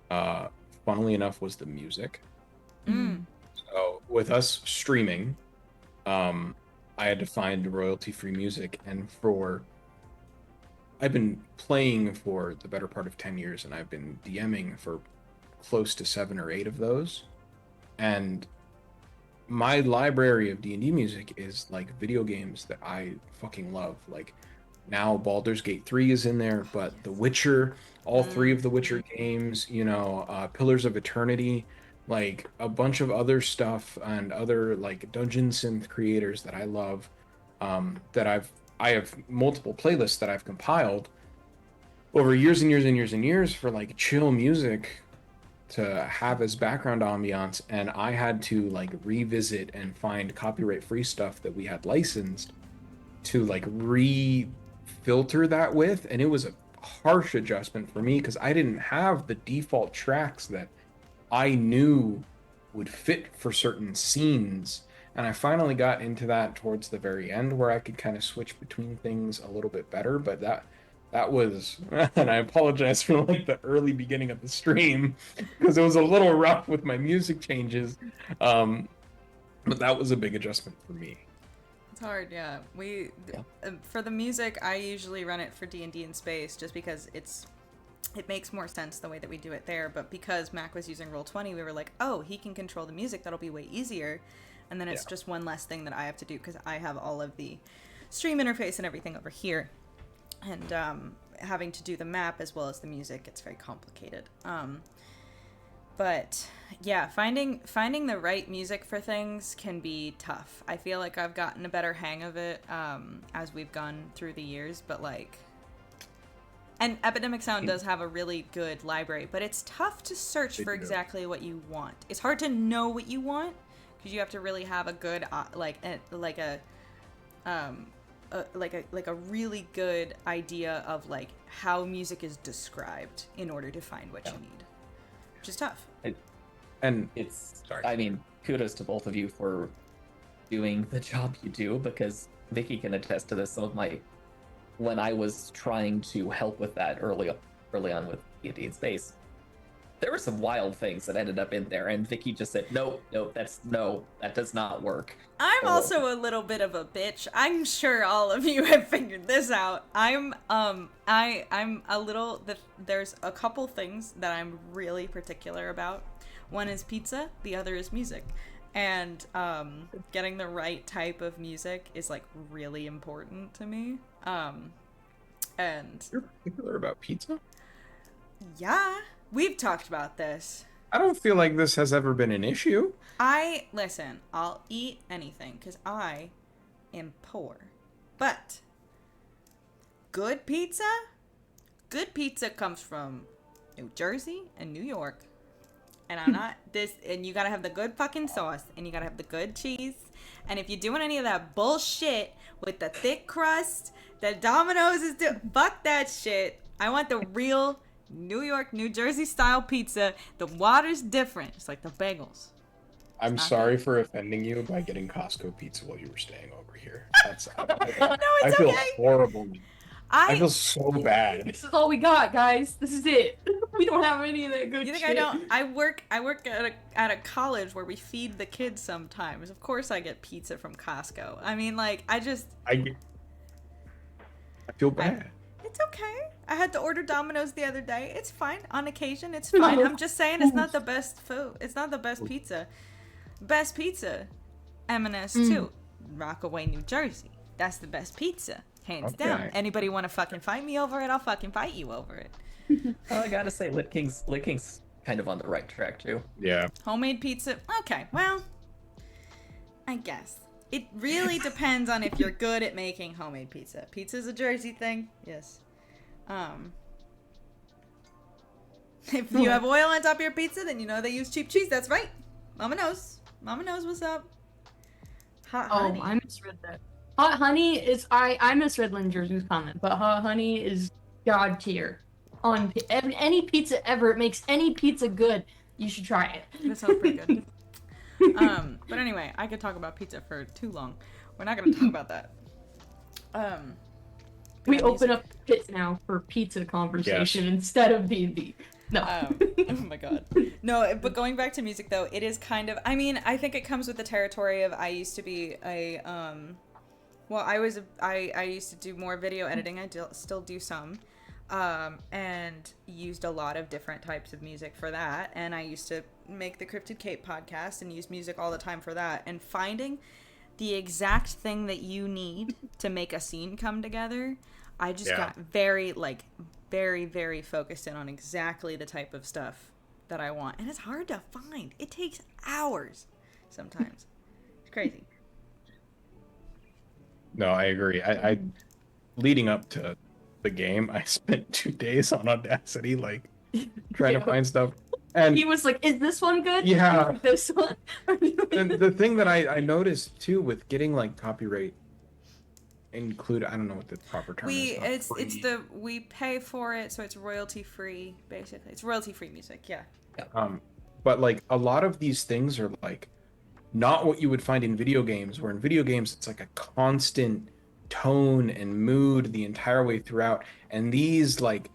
funnily enough, was the music. Mm. So with us streaming, I had to find royalty-free music, and I've been playing for the better part of 10 years, and I've been DMing for close to 7 or 8 of those. And my library of D&D music is like video games that I fucking love. Like now Baldur's Gate 3 is in there, but The Witcher, all 3 of the Witcher games, you know, Pillars of Eternity, like a bunch of other stuff, and other like Dungeon Synth creators that I love, that I have multiple playlists that I've compiled over years and years and years and years for like chill music to have as background ambiance. And I had to like revisit and find copyright free stuff that we had licensed to like re-filter that with, and it was a harsh adjustment for me because I didn't have the default tracks that I knew would fit for certain scenes. And I finally got into that towards the very end where I could kind of switch between things a little bit better. But that was, and I apologize for like the early beginning of the stream because it was a little rough with my music changes. But that was a big adjustment for me. It's hard, yeah. Yeah. For the music, I usually run it for D&D in space just because it makes more sense the way that we do it there. But because Mac was using Roll20, we were like, oh, he can control the music. That'll be way easier. And then it's just one less thing that I have to do because I have all of the stream interface and everything over here. And having to do the map as well as the music, it's very complicated. But yeah, finding the right music for things can be tough. I feel like I've gotten a better hang of it as we've gone through the years, but like, and Epidemic Sound does have a really good library, but it's tough to search for exactly what you want. It's hard to know what you want because you have to really have a good like a really good idea of like how music is described in order to find what you need, which is tough. And It's, sorry. I mean, kudos to both of you for doing the job you do, because Vicky can attest to this. Some of my, when I was trying to help with that early on with D&D in space, there were some wild things that ended up in there, and Vicky just said, no, that does not work. I'm also a little bit of a bitch. I'm sure all of you have figured this out. I'm a little, there's a couple things that I'm really particular about. One is pizza, the other is music. And getting the right type of music is like really important to me. And You're particular about pizza? yeah, we've talked about this. I don't feel like this has ever been an issue. Listen, I'll eat anything because I am poor. But good pizza comes from New Jersey and New York. And I'm not this, and you gotta have the good fucking sauce, and you gotta have the good cheese. And if you're doing any of that bullshit with the thick crust that Domino's is doing, fuck that shit. I want the real New York, New Jersey style pizza. The water's different. It's like the bagels. I'm sorry for offending you by getting Costco pizza while you were staying over here. That's No, I it's feel okay. horrible. I feel so bad. This is all we got, guys. This is it. We don't have any of that good You think shit. I don't? I work at a college where we feed the kids sometimes. Of course I get pizza from Costco. I mean, like, I I feel bad. It's okay. I had to order Domino's the other day. It's fine. On occasion, it's fine. I'm just saying it's not the best food. It's not the best pizza. Best pizza, M&S 2, Rockaway, New Jersey. That's the best pizza, hands down. Anybody want to fucking fight me over it? I'll fucking fight you over it. Oh, I gotta say, Lit King's kind of on the right track too. Yeah. Homemade pizza. Okay, well, I guess. It really depends on if you're good at making homemade pizza. Pizza's a Jersey thing, yes. If you have oil on top of your pizza, then you know they use cheap cheese. That's right. Mama knows. Mama knows what's up. Hot honey. Oh, I misread that. Hot honey is I misread Linger's comment, but hot honey is god tier. On any pizza ever, it makes any pizza good. You should try it. That sounds pretty good. But anyway, I could talk about pizza for too long. We're not going to talk about that. We open up the pit now for pizza conversation instead of D&D. No. Oh my god. No, but going back to music though, it is kind of, I mean, I think it comes with the territory of I used to be a well, I used to do more video editing. I still do some. And used a lot of different types of music for that. And I used to make the Cryptid Cape podcast and use music all the time for that. And finding the exact thing that you need to make a scene come together, I just got very, very focused in on exactly the type of stuff that I want. And it's hard to find. It takes hours sometimes. It's crazy. No, I agree. I leading up to the game, I spent 2 days on Audacity, like trying to find stuff. And he was like, "Is this one good? Yeah. This one." And the thing that I noticed too with getting like copyright included, I don't know what the proper term is. We pay for it, so it's royalty free. Basically, it's royalty free music. Yeah. But like a lot of these things are like not what you would find in video games. Where in video games it's like a constant tone and mood the entire way throughout, and these like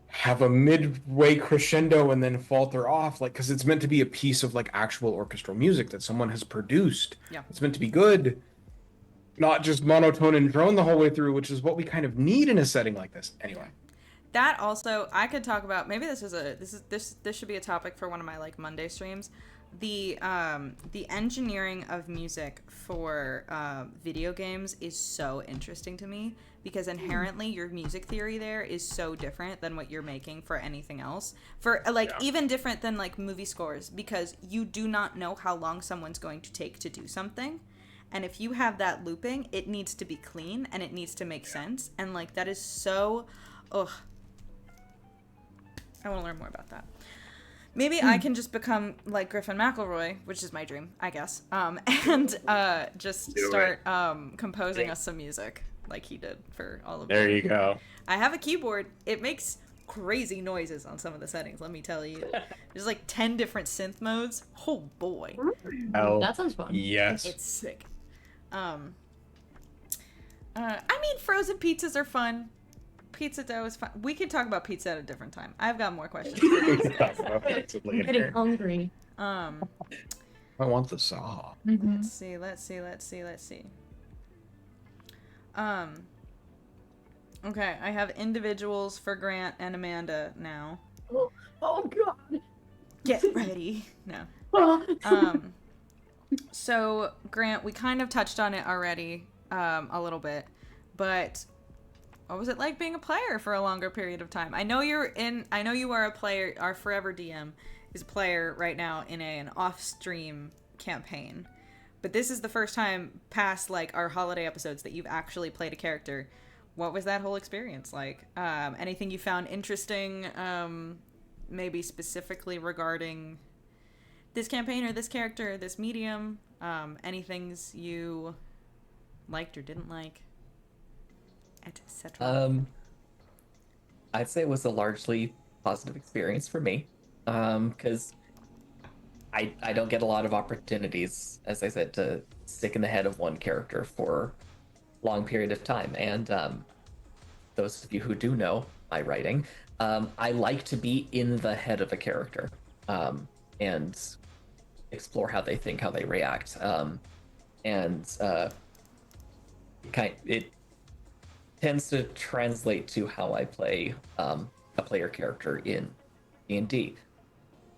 have a midway crescendo and then falter off, like because it's meant to be a piece of like actual orchestral music that someone has produced. It's meant to be good, not just monotone and drone the whole way through, which is what we kind of need in a setting like this. Anyway, that also I could talk about. Maybe this should be a topic for one of my like Monday streams. The engineering of music for video games is so interesting to me because inherently your music theory there is so different than what you're making for anything else. For even different than like movie scores, because you do not know how long someone's going to take to do something. And if you have that looping, it needs to be clean and it needs to make sense. And like that is so I want to learn more about that. Maybe I can just become like Griffin McElroy, which is my dream, I guess, and just start composing us some music like he did for all of them. There you go. I have a keyboard. It makes crazy noises on some of the settings, let me tell you. There's like 10 different synth modes. Oh boy. That sounds fun. Yes. It's sick. I mean, frozen pizzas are fun. Pizza dough is fun. We can talk about pizza at a different time. I've got more questions. I'm getting hungry. I want the saw. Let's see. Okay, I have individuals for Grant and Amanda now. Oh god. Get ready. No. So Grant, we kind of touched on it already, a little bit, but what was it like being a player for a longer period of time? I know you are a player, our forever DM is a player right now in an off-stream campaign. But this is the first time past like our holiday episodes that you've actually played a character. What was that whole experience like? Anything you found interesting, maybe specifically regarding this campaign or this character, or this medium? Any things you liked or didn't like? Etc. I'd say it was a largely positive experience for me, because I don't get a lot of opportunities, as I said, to stick in the head of one character for a long period of time. And those of you who do know my writing, I like to be in the head of a character and explore how they think, how they react, tends to translate to how I play a player character in D&D.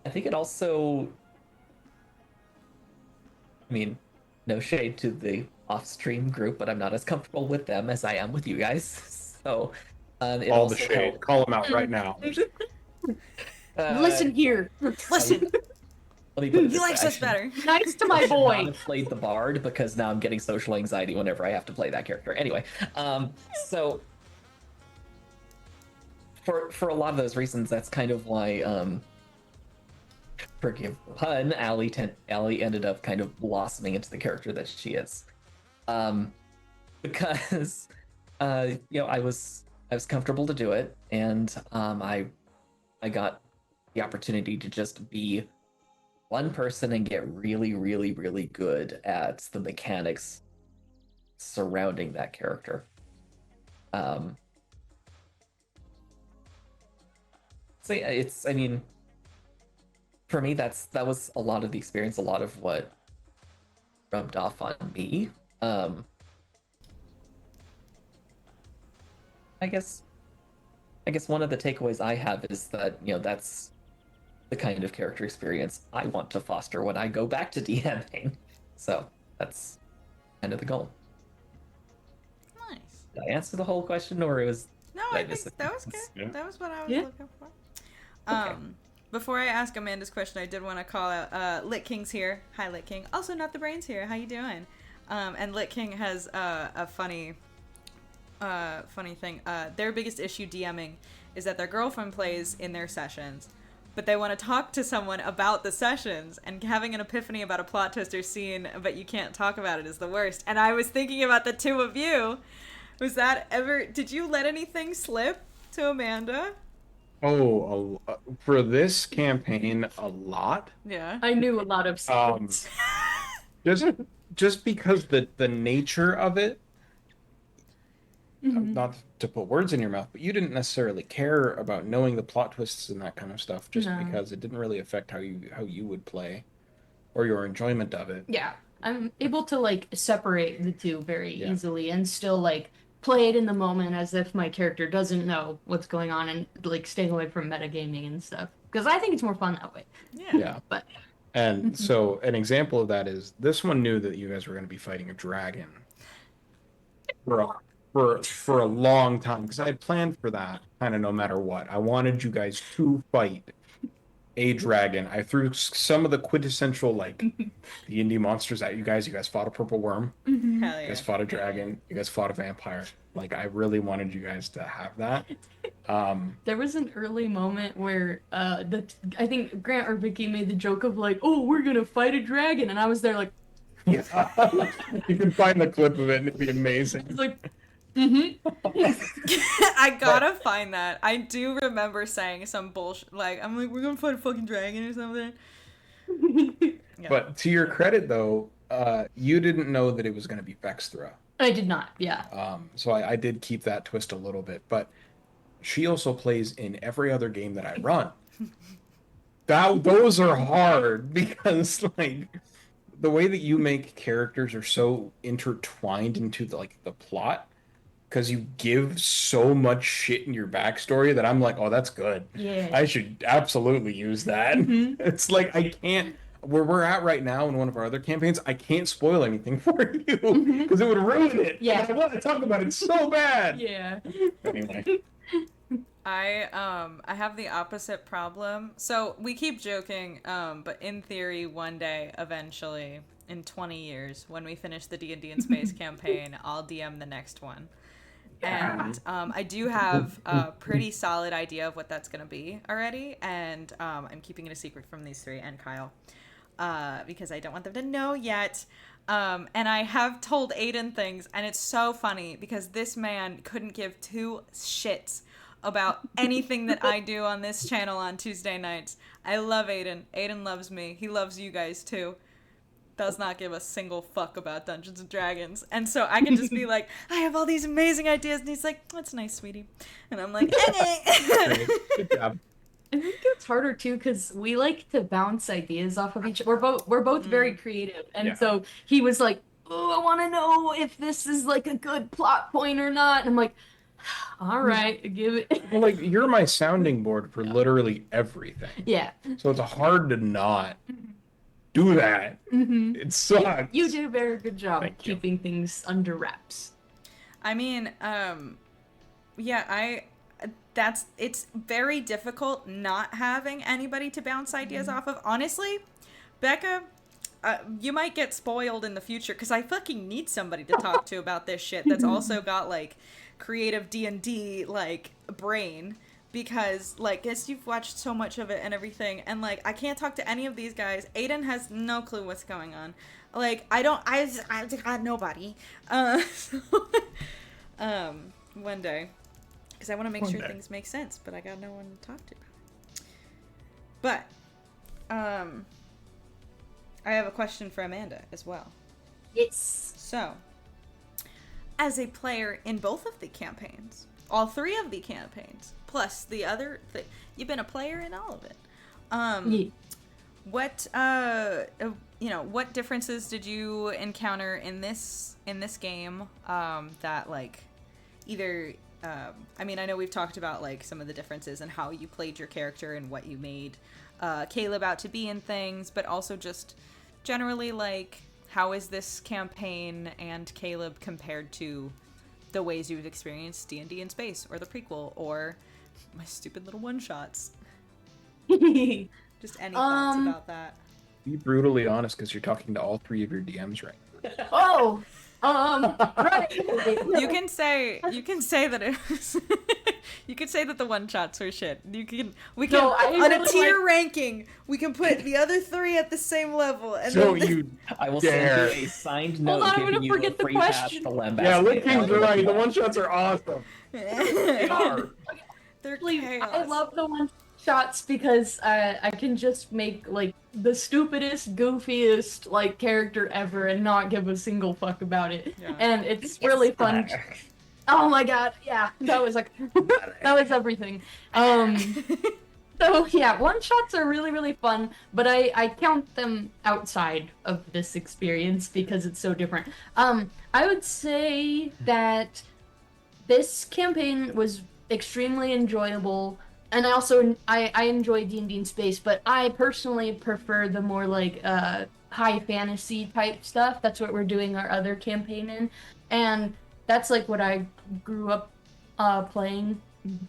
I think it also, I mean, no shade to the off-stream group, but I'm not as comfortable with them as I am with you guys. So it All the also shade. helped. Call them out right now. Listen here. Listen, Let me put it he this way, likes I us should- better. Nice to I my should not boy. have played the bard because now I'm getting social anxiety whenever I have to play that character. Anyway, so for a lot of those reasons, that's kind of why forgive the pun, Allie ended up kind of blossoming into the character that she is. Because I was comfortable to do it, and I got the opportunity to just be one person and get really, really, really good at the mechanics surrounding that character. So yeah, I mean, for me, that was a lot of the experience, a lot of what rubbed off on me. I guess one of the takeaways I have is that, that's the kind of character experience I want to foster when I go back to DMing. So that's kind of the goal. Nice. Did I answer the whole question, or it was? No, did I miss think it? that was good. Yeah. That was what I was Yeah. looking for. Okay. Before I ask Amanda's question, I did want to call out Lit King's here. Hi, Lit King. Also, Not the Brains here. How you doing? And Lit King has a funny thing. Their biggest issue DMing is that their girlfriend plays in their sessions, but they want to talk to someone about the sessions, and having an epiphany about a plot twist or scene, but you can't talk about it is the worst. And I was thinking about the two of you. Did you let anything slip to Amanda? Oh, for this campaign, a lot. Yeah. I knew a lot of secrets. Just because the nature of it, not to put words in your mouth, but you didn't necessarily care about knowing the plot twists and that kind of stuff, just No. because it didn't really affect how you would play or your enjoyment of it. Yeah, I'm able to like separate the two very Yeah. easily and still like play it in the moment as if my character doesn't know what's going on, and like staying away from metagaming and stuff, because I think it's more fun that way. Yeah. But And so an example of that is this one knew that you guys were going to be fighting a dragon for a long time, because I had planned for that kind of no matter what. I wanted you guys to fight a dragon. I threw some of the quintessential like the indie monsters at you guys. You guys fought a purple worm. Hell You yeah. guys fought a dragon. You guys fought a vampire. Like, I really wanted you guys to have that. there was an early moment where I think Grant or Vicky made the joke of like, "Oh, we're gonna fight a dragon," and I was there like, You can find the clip of it and it'd be amazing. it's like, I gotta find that. I do remember saying some bullshit, like, I'm like, we're gonna fight a fucking dragon or something. Yeah. But to your credit, though, you didn't know that it was going to be Vexthra. I did not. Yeah. So I did keep that twist a little bit. But she also plays in every other game that I run. Those are hard because, like, the way that you make characters are so intertwined into the plot, because you give so much shit in your backstory that I'm like, oh, that's good. Yeah. I should absolutely use that. It's like, I can't, where we're at right now in one of our other campaigns, I can't spoil anything for you because it would ruin it. Yeah. And I want to talk about it so bad. Yeah. Anyway. I have the opposite problem. So we keep joking, but in theory, one day, eventually, in 20 years, when we finish the D&D in Space campaign, I'll DM the next one. And I do have a pretty solid idea of what that's going to be already, and I'm keeping it a secret from these three and Kyle, because I don't want them to know yet. And I have told Aiden things, and it's so funny because this man couldn't give two shits about anything that I do on this channel on Tuesday nights. I love Aiden. Aiden loves me. He loves you guys too. Does not give a single fuck about Dungeons and Dragons. And so I can just be like, I have all these amazing ideas, and he's like, that's nice, sweetie. And I'm like, Great. Good job. I think it's harder too because we like to bounce ideas off of each. We're both very creative, and Yeah. so he was like, oh, I want to know if this is like a good plot point or not. And I'm like, all right, give it. Well, like you're my sounding board for literally everything. Yeah. So it's hard to not do that. Mm-hmm. It sucks. You did a very good job Thank you. keeping things under wraps. I mean, yeah, it's very difficult not having anybody to bounce ideas off of. Honestly, Becca, you might get spoiled in the future because I fucking need somebody to talk to about this shit that's also got like creative D&D like brain, because like as you've watched so much of it and everything, and like I can't talk to any of these guys. Aiden has no clue what's going on. Like I got nobody. One day, because I want to make sure things make sense, but I got no one to talk to. But I have a question for Amanda as well. Yes. So, as a player in both of the campaigns, all three of the campaigns, plus the other, you've been a player in all of it. Yeah. What what differences did you encounter in this game that like either I mean, I know we've talked about like some of the differences and how you played your character and what you made Caleb out to be in things, but also just generally like how is this campaign and Caleb compared to the ways you've experienced D&D in space or the prequel or my stupid little one-shots? Just any thoughts about that? Be brutally honest, because you're talking to all three of your DMs right now. Oh, right. You can say that it was you can say that the one shots were shit. We can No, I on a really tier ranking we can put the other three at the same level and So then you I will dare. send you a signed Hold note on, I'm giving gonna you a forget the free pass question. to Lambast. Yeah, Licking's right. The one shots are awesome. they're Please, chaos. I love the one shots because I can just make like the stupidest, goofiest like character ever and not give a single fuck about it. Yeah. And it's really fun. Oh my god, yeah, that was like that was everything. So yeah, one shots are really, really fun, but I count them outside of this experience because it's so different. I would say that this campaign was extremely enjoyable, and I enjoy D&D in space, but I personally prefer the more like high fantasy type stuff. That's what we're doing our other campaign in, and that's like what I grew up playing.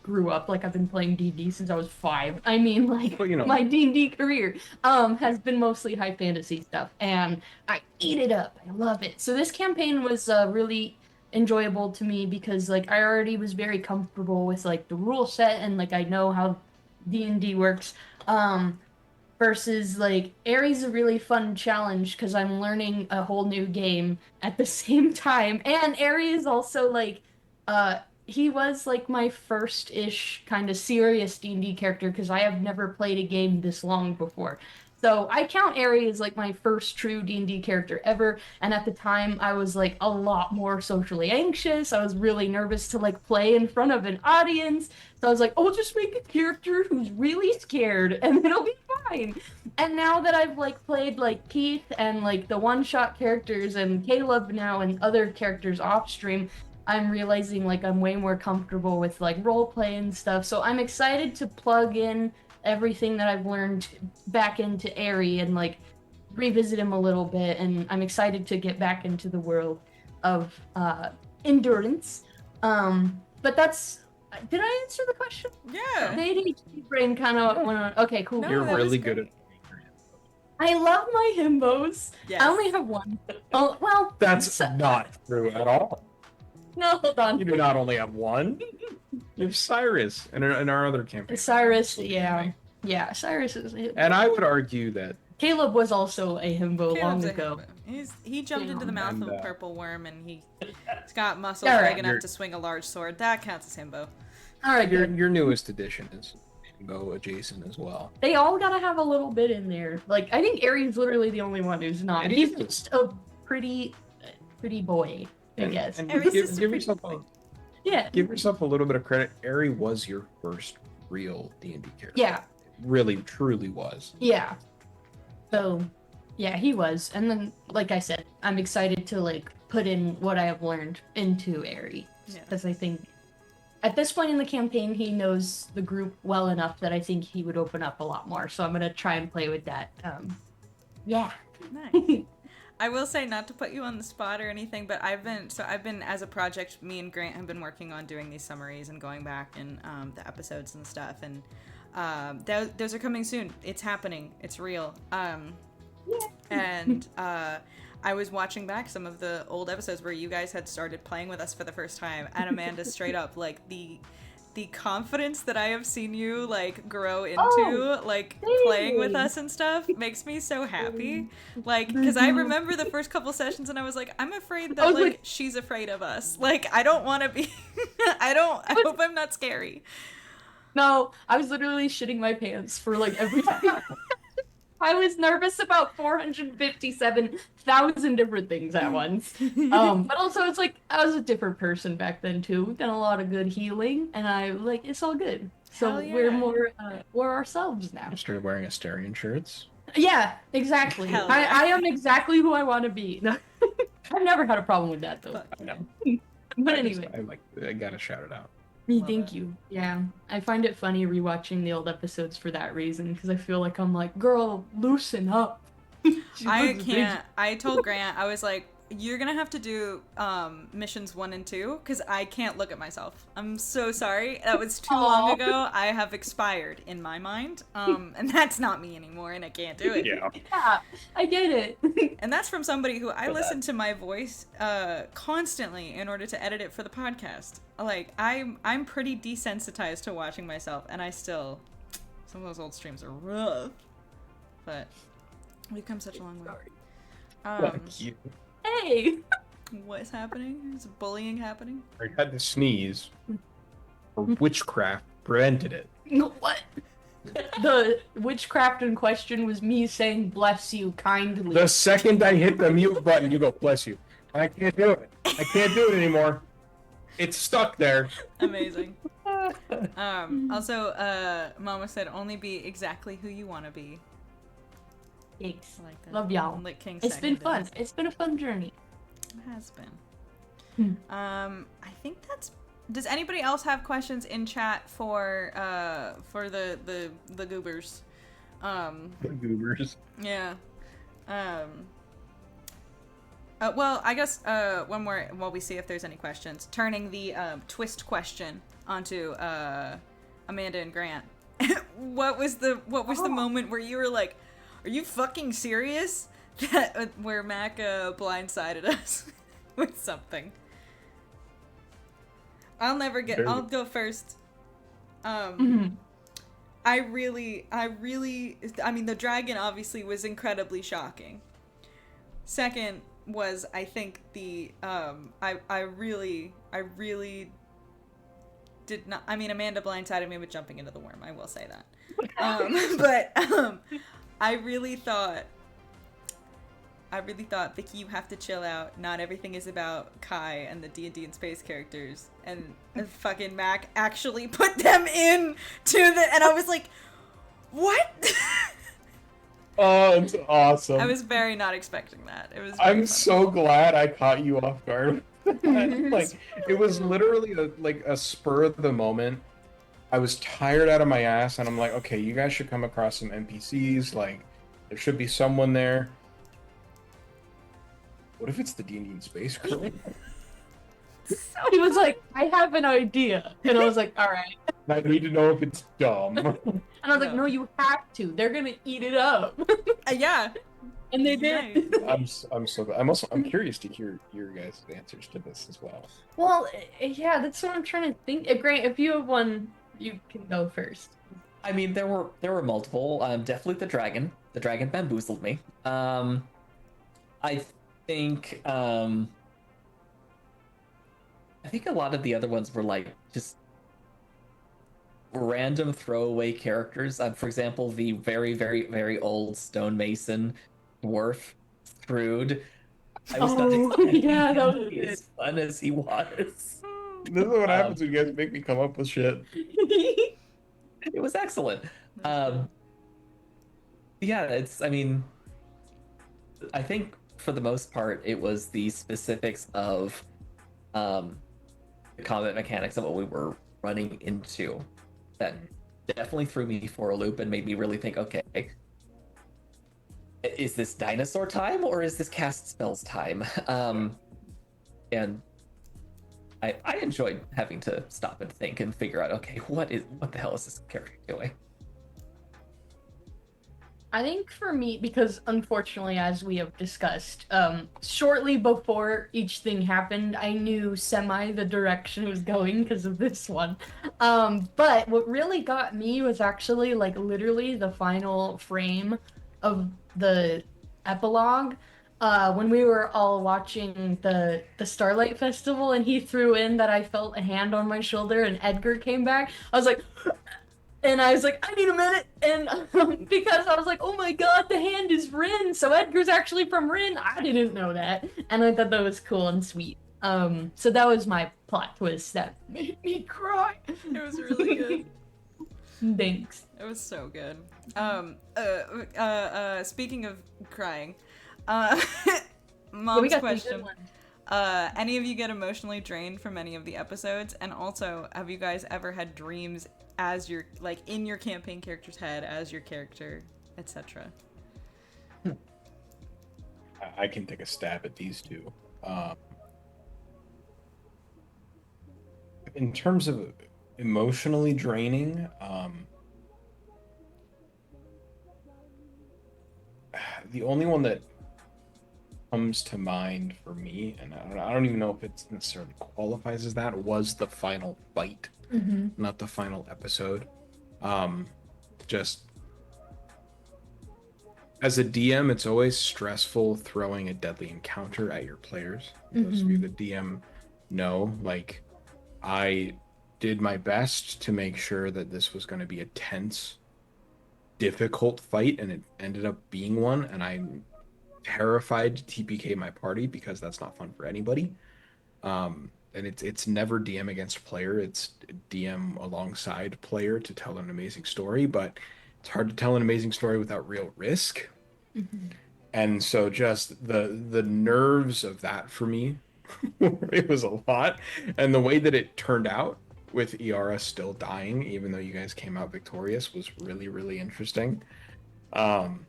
Grew up like I've been playing D&D since I was 5. I mean, like Well, you know. my D&D career has been mostly high fantasy stuff, and I eat it up. I love it. So this campaign was really enjoyable to me because like I already was very comfortable with like the rule set and like I know how D&D works. Versus like Ares a really fun challenge because I'm learning a whole new game at the same time, and Ares also like he was like my first-ish kind of serious D&D character because I have never played a game this long before. So I count Ares as like my first true D&D character ever, and at the time I was like a lot more socially anxious. I was really nervous to like play in front of an audience. So I was like, oh, just make a character who's really scared and it'll be fine. And now that I've like played like Keith and like the one-shot characters and Caleb now and other characters off stream, I'm realizing like I'm way more comfortable with like role play and stuff. So I'm excited to plug in everything that I've learned back into Airy and like revisit him a little bit. And I'm excited to get back into the world of endurance. But that's, did I answer the question? Yeah. The ADHD brain kind of went on. Okay, cool. No, You're that really was good great. at. I love my himbos. Yes. I only have one. Oh, well. That's not true at all. No, hold on. You do not only have one. You have Cyrus in our other campaign. Cyrus, yeah. Yeah, Cyrus is. And I would argue that Caleb was also a himbo long Caleb's a ago. himbo. He jumped into the mouth And, of a purple worm and he's got muscles All right. big enough to swing a large sword. That counts as himbo. All right, your good. your newest edition is Rainbow adjacent as well. They all gotta have a little bit in there. Like I think Ari's literally the only one who's not. It He's is. just a pretty boy, I guess. And Ares is a give pretty yourself boy. Yeah. give yourself a little bit of credit. Ari was your first real D&D character. Yeah. It really, truly was. Yeah. So Yeah, he was. And then, like I said, I'm excited to like put in what I have learned into Aerie. Yeah. Because I think at this point in the campaign, he knows the group well enough that I think he would open up a lot more. So I'm gonna try and play with that. Yeah. Nice. I will say, not to put you on the spot or anything, but I've been as a project, me and Grant have been working on doing these summaries and going back and the episodes and stuff, and those are coming soon. It's happening. It's real. And I was watching back some of the old episodes where you guys had started playing with us for the first time, and Amanda, straight up, like the confidence that I have seen you like grow into, like playing with us and stuff, makes me so happy. Like, because I remember the first couple sessions, and I was like, I'm afraid that like she's afraid of us. Like, I don't want to be. I hope I'm not scary. No, I was literally shitting my pants for like every time. I was nervous about 457,000 different things at once. But also it's like I was a different person back then too. We've done a lot of good healing, and I like it's all good. So Hell yeah. we're ourselves now. I started wearing Asterian shirts. Yeah, exactly. Hell yeah. I am exactly who I want to be. No, I've never had a problem with that though. I know. But I anyway. I gotta shout it out. Thank you. Yeah, I find it funny rewatching the old episodes for that reason, because I feel like I'm like, girl, loosen up. I can't. I told Grant, I was like, you're gonna have to do missions 1 and 2, because I can't look at myself. I'm so sorry. That was too long ago. I have expired in my mind, and that's not me anymore, and I can't do it. Yeah. Yeah, I get it. And that's from somebody who I listen to my voice constantly in order to edit it for the podcast. Like, I'm pretty desensitized to watching myself, and I still, some of those old streams are rough, but we've come such a long way. Fuck you. Hey. What is happening? Is bullying happening? I had to sneeze. Or witchcraft prevented it. What? The witchcraft in question was me saying bless you kindly. The second I hit the mute button, you go, bless you. I can't do it. I can't do it anymore. It's stuck there. Amazing. Also, Mama said only be exactly who you want to be. Thanks. I like that. Love y'all. Lit King It's been seconded. fun. It's been a fun journey. It has been. I think that's. Does anybody else have questions in chat for the goobers? The goobers. Yeah. Well, I guess one more while we see if there's any questions. Turning the twist question onto Amanda and Grant. What was the moment where you were like, "Are you fucking serious?" That where Mac blindsided us with something. I'll go first. I mean, the dragon obviously was incredibly shocking. Second was, I think, the I really did not. I mean, Amanda blindsided me with jumping into the worm. I will say that. But I really thought, Vicky, you have to chill out. Not everything is about Kai and the D&D and space characters. And fucking Mac actually put them in to the... And I was like, what? Oh, it's awesome. I was very not expecting that. It was. I'm fun. so glad I caught you off guard. Like, it was literally a spur of the moment. I was tired out of my ass, and I'm like, okay, you guys should come across some NPCs. Like, there should be someone there. What if it's the D&D and space crew? He was like, I have an idea. And I was like, all right. I need to know if it's dumb. And I was like, no, you have to. They're going to eat it up. Yeah. And they did. I'm so glad. I'm curious to hear your guys' answers to this as well. Well, yeah, that's what I'm trying to think. Grant, if you have one, you can go first. I mean, there were multiple. Definitely the dragon. The dragon bamboozled me. I think a lot of the other ones were like just random throwaway characters. For example, the very, very, very old stonemason dwarf, Thrude. I was not expecting yeah, that him to was be good. as fun as he was. This is what happens when you guys make me come up with shit. It was excellent. Yeah, I mean, I think for the most part, it was the specifics of the combat mechanics of what we were running into that definitely threw me for a loop and made me really think, okay, is this dinosaur time or is this cast spells time? And I enjoyed having to stop and think and figure out, okay, what the hell is this character doing? I think for me, because unfortunately, as we have discussed, shortly before each thing happened, I knew semi the direction it was going because of this one. But what really got me was actually like literally the final frame of the epilogue. When we were all watching the Starlight Festival, and he threw in that I felt a hand on my shoulder, and Edgar came back. I was like, and I was like, I need a minute, and because I was like, oh my god, the hand is Rin, so Edgar's actually from Rin. I didn't know that, and I thought that was cool and sweet. So that was my plot twist that made me cry. It was really good. Thanks. It was so good. Speaking of crying, mom's We got some good question. ones. Any of you get emotionally drained from any of the episodes? And also, have you guys ever had dreams as your, like, in your campaign character's head as your character, etc.? I can take a stab at these two. In terms of emotionally draining, the only one that comes to mind for me, and I don't even know if it necessarily qualifies as that, was the final fight, not the final episode. Just as a DM, it's always stressful throwing a deadly encounter at your players. Those of you that DM know, like, I did my best to make sure that this was going to be a tense, difficult fight, and it ended up being one, and I'm terrified to TPK my party because that's not fun for anybody. And it's never DM against player, it's DM alongside player to tell an amazing story, but it's hard to tell an amazing story without real risk. And so just the nerves of that for me, it was a lot. And the way that it turned out with Iara still dying, even though you guys came out victorious, was really, really interesting. I'm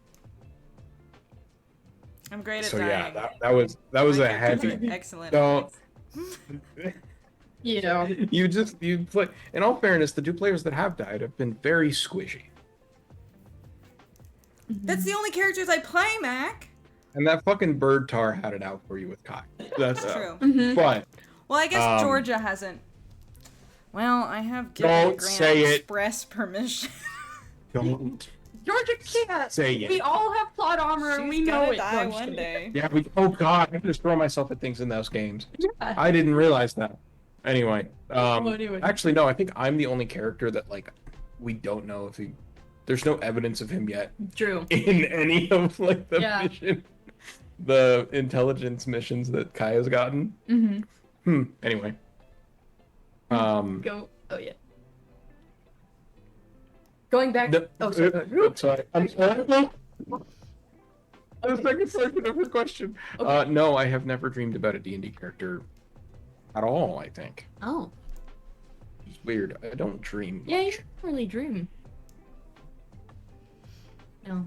great at So dying. yeah, that was My a characters heavy. are excellent. So Yeah. you play. In all fairness, the two players that have died have been very squishy, That's the only characters I play, Mac. and that fucking bird tar had it out for you with Kai. That's True. But Well, I guess Georgia hasn't. Well, I have given Don't Grant say it. express permission. don't Georgia can't. say it. We all have plot armor, and we She's know gonna it. die No, one shit. day. Yeah, oh god, I just throw myself at things in those games. Yeah. I didn't realize that. Anyway, Anyway. actually no, I think I'm the only character that, like, we don't know if there's no evidence of him yet True. in any of, like, the Yeah. the intelligence missions that Kai has gotten. Anyway. Go. Oh yeah. Going back. No, Oh, sorry. I'm sorry. The second portion of her question. Okay. No, I have never dreamed about a D&D character at all, I think. Oh. It's weird. I don't dream Yeah, you much. should really dream. No.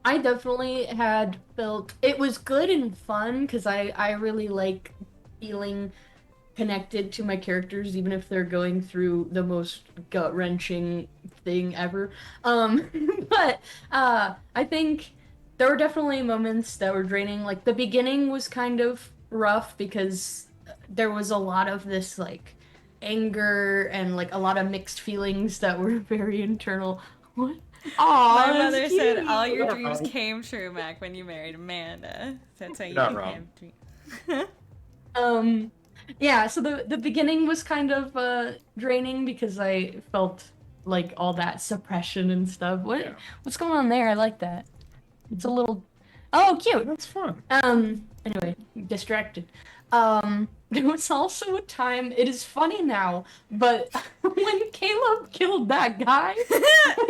I definitely had felt it was good and fun because I really like feeling connected to my characters even if they're going through the most gut-wrenching thing ever. But I think there were definitely moments that were draining. Like the beginning was kind of rough because there was a lot of this like anger and like a lot of mixed feelings that were very internal. What? Aw, My that's mother said cute. all your dreams came true, Mac, when you married Amanda. That's how you Not became. Yeah, so the beginning was kind of draining because I felt like all that suppression and stuff. What's going on there? I like that. It's a little cute. That's fun. Anyway, distracted. There was also a time, it is funny now, but when Caleb killed that guy,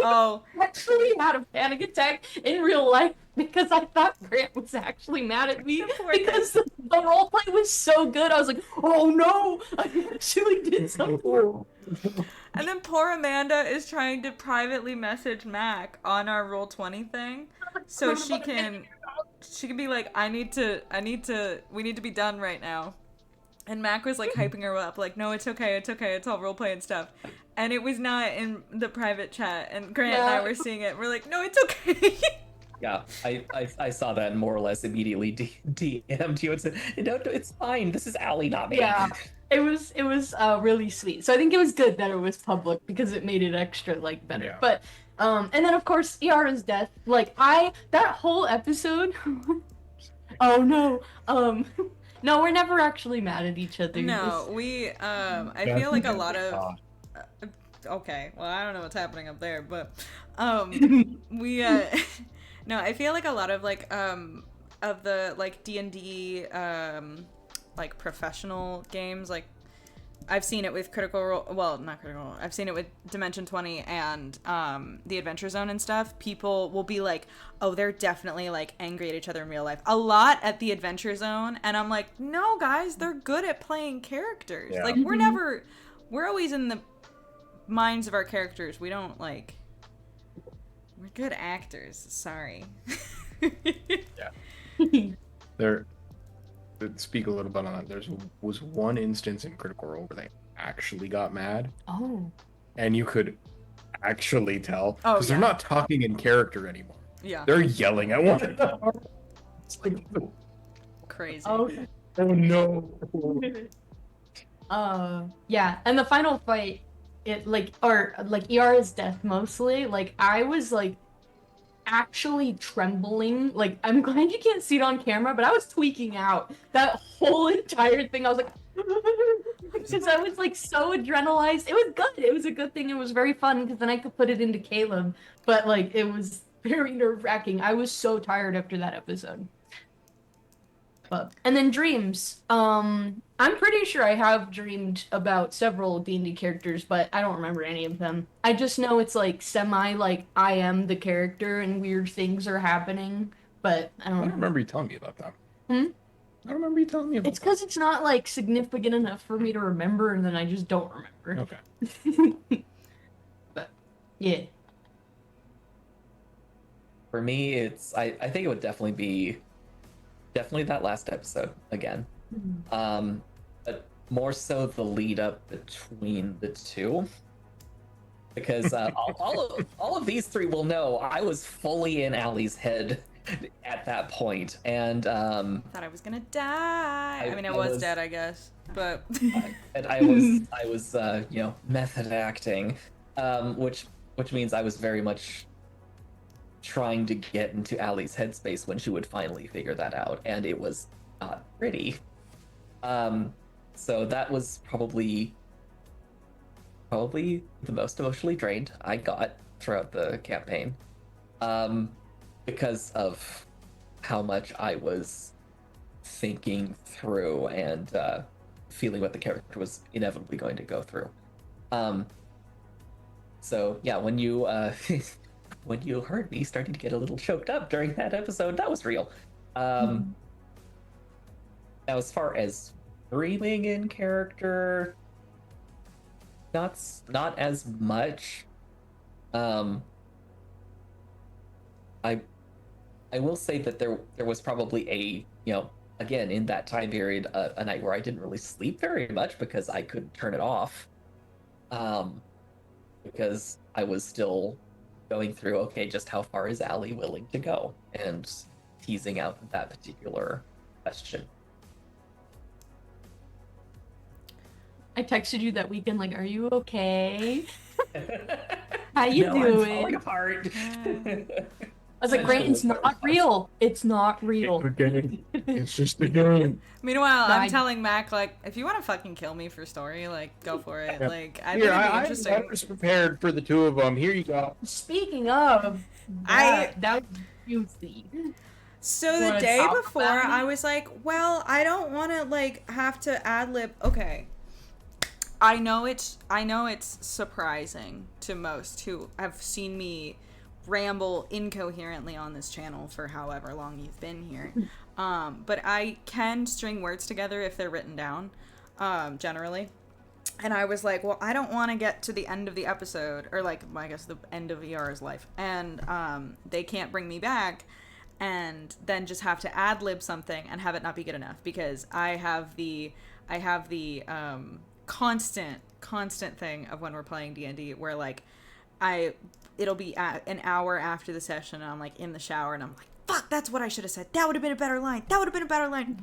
Oh, I actually had a panic attack in real life because I thought Grant was actually mad at me Poor because the roleplay was so good. I was like, oh no, I actually did something. and then poor Amanda is trying to privately message Mac on our Roll20 thing, so she can be like, we need to be done right now. And Mac was like hyping her up, like, no, it's okay, it's all roleplay and stuff. And it was not in the private chat, and Grant and I were seeing it. We're like, no, it's okay. Yeah, I saw that and more or less immediately DM'd you and said, no, it's fine. This is Allie, not me. Yeah, it was really sweet. So I think it was good that it was public because it made it extra like better. Yeah. But and then of course Yara's death. Like that whole episode. Oh no. No, we're never actually mad at each other. No, we I feel like a lot of okay, well, I don't know what's happening up there, but we no, I feel like a lot of like of the like D&D like professional games, like I've seen it with Critical Role, well, not Critical Role, I've seen it with Dimension 20 and the Adventure Zone and stuff. People will be like, oh, they're definitely like angry at each other in real life. A lot at the Adventure Zone, and I'm like, no, guys, they're good at playing characters. Yeah. Like, we're always in the minds of our characters. We don't like, we're good actors. Sorry. There, to speak a little bit on that, was one instance in Critical Role where they actually got mad, Oh. and you could actually tell Oh, because they're not talking in character anymore. Yeah. They're yelling at one another. It's like, Crazy. Oh. oh no. Yeah, and the final fight, Yara's death mostly, like I was like actually trembling. Like I'm glad you can't see it on camera, but I was tweaking out that whole entire thing. I was like because I was like so adrenalized. It was good. It was a good thing. It was very fun because then I could put it into Caleb. But like it was very nerve-wracking. I was so tired after that episode. And then dreams. I'm pretty sure I have dreamed about several D&D characters, but I don't remember any of them. I just know it's like semi like I am the character and weird things are happening, but I I don't don't know. remember you telling me about that. Hmm? I don't remember you telling me about It's because it's not like significant enough for me to remember, and then I just don't remember. Okay. But yeah. For me, I think it would definitely be that last episode again. But more so the lead up between the two. Because all of these three will know I was fully in Allie's head at that point, and Thought I was gonna die. I mean, I was dead, I guess, but and I was method acting, which means I was very much trying to get into Allie's headspace when she would finally figure that out, and it was not pretty. So that was probably the most emotionally drained I got throughout the campaign, because of how much I was thinking through and feeling what the character was inevitably going to go through. So yeah, when you when you heard me starting to get a little choked up during that episode, that was real. Now, as far as dreaming in character, not as much. I will say that there was probably again in that time period a night where I didn't really sleep very much because I couldn't turn it off. Because I was still going through, okay, just how far is Allie willing to go, and teasing out that particular question. I texted you that weekend, like, are you okay? How you No, doing? I'm falling apart. I was like, Grant, it's not real. It's not real. Okay. It's just a game. meanwhile, No, I'm telling Mac, like, if you want to fucking kill me for story, like, go for it. Like, I think Here, it'd be I interesting. was prepared for the two of them. Here you go. Speaking of, that was juicy. So the wanna day talk before, about it? I was like, well, I don't want to like have to ad lib. Okay, I know it's surprising to most who have seen me ramble incoherently on this channel for however long you've been here. But I can string words together if they're written down, generally. And I was like, well, I don't want to get to the end of the episode, or like, I guess the end of ER's life, and they can't bring me back, and then just have to ad lib something and have it not be good enough, because I have the constant thing of when we're playing D&D where like it'll be an hour after the session and I'm like in the shower and I'm like, fuck, that's what I should have said. That would have been a better line. That would have been a better line.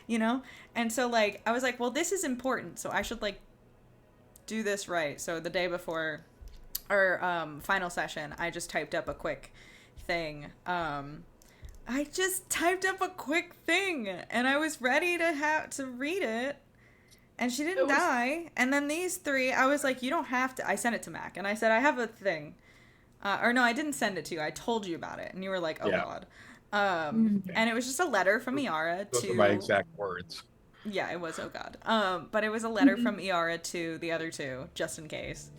You know? And so like I was like, well, this is important, so I should like do this right. So the day before our final session, I just typed up a quick thing. I just typed up a quick thing and I was ready to read it. And she didn't die. And then these three, I was like, you don't have to. I sent it to Mac. And I said, I have a thing. Or no, I didn't send it to you. I told you about it. And you were like, oh, God. And it was just a letter from Iara to... Those are my exact words. Yeah, it was, oh, God. But it was a letter from Iara to the other two, just in case.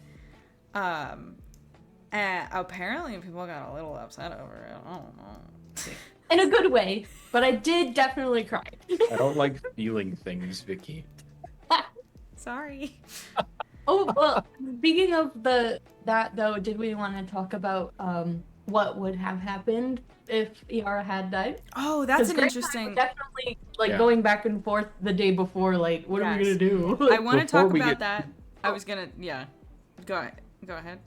And apparently people got a little upset over it. I don't know. In a good way, but I did definitely cry. I don't like feeling things, Vicky. Sorry. Oh, well, speaking of that though, did we want to talk about what would have happened if Iara had died? Oh, that's an Grant and I interesting... were definitely going back and forth the day before, like, what are we gonna do? I want to talk about that. I was gonna, go ahead.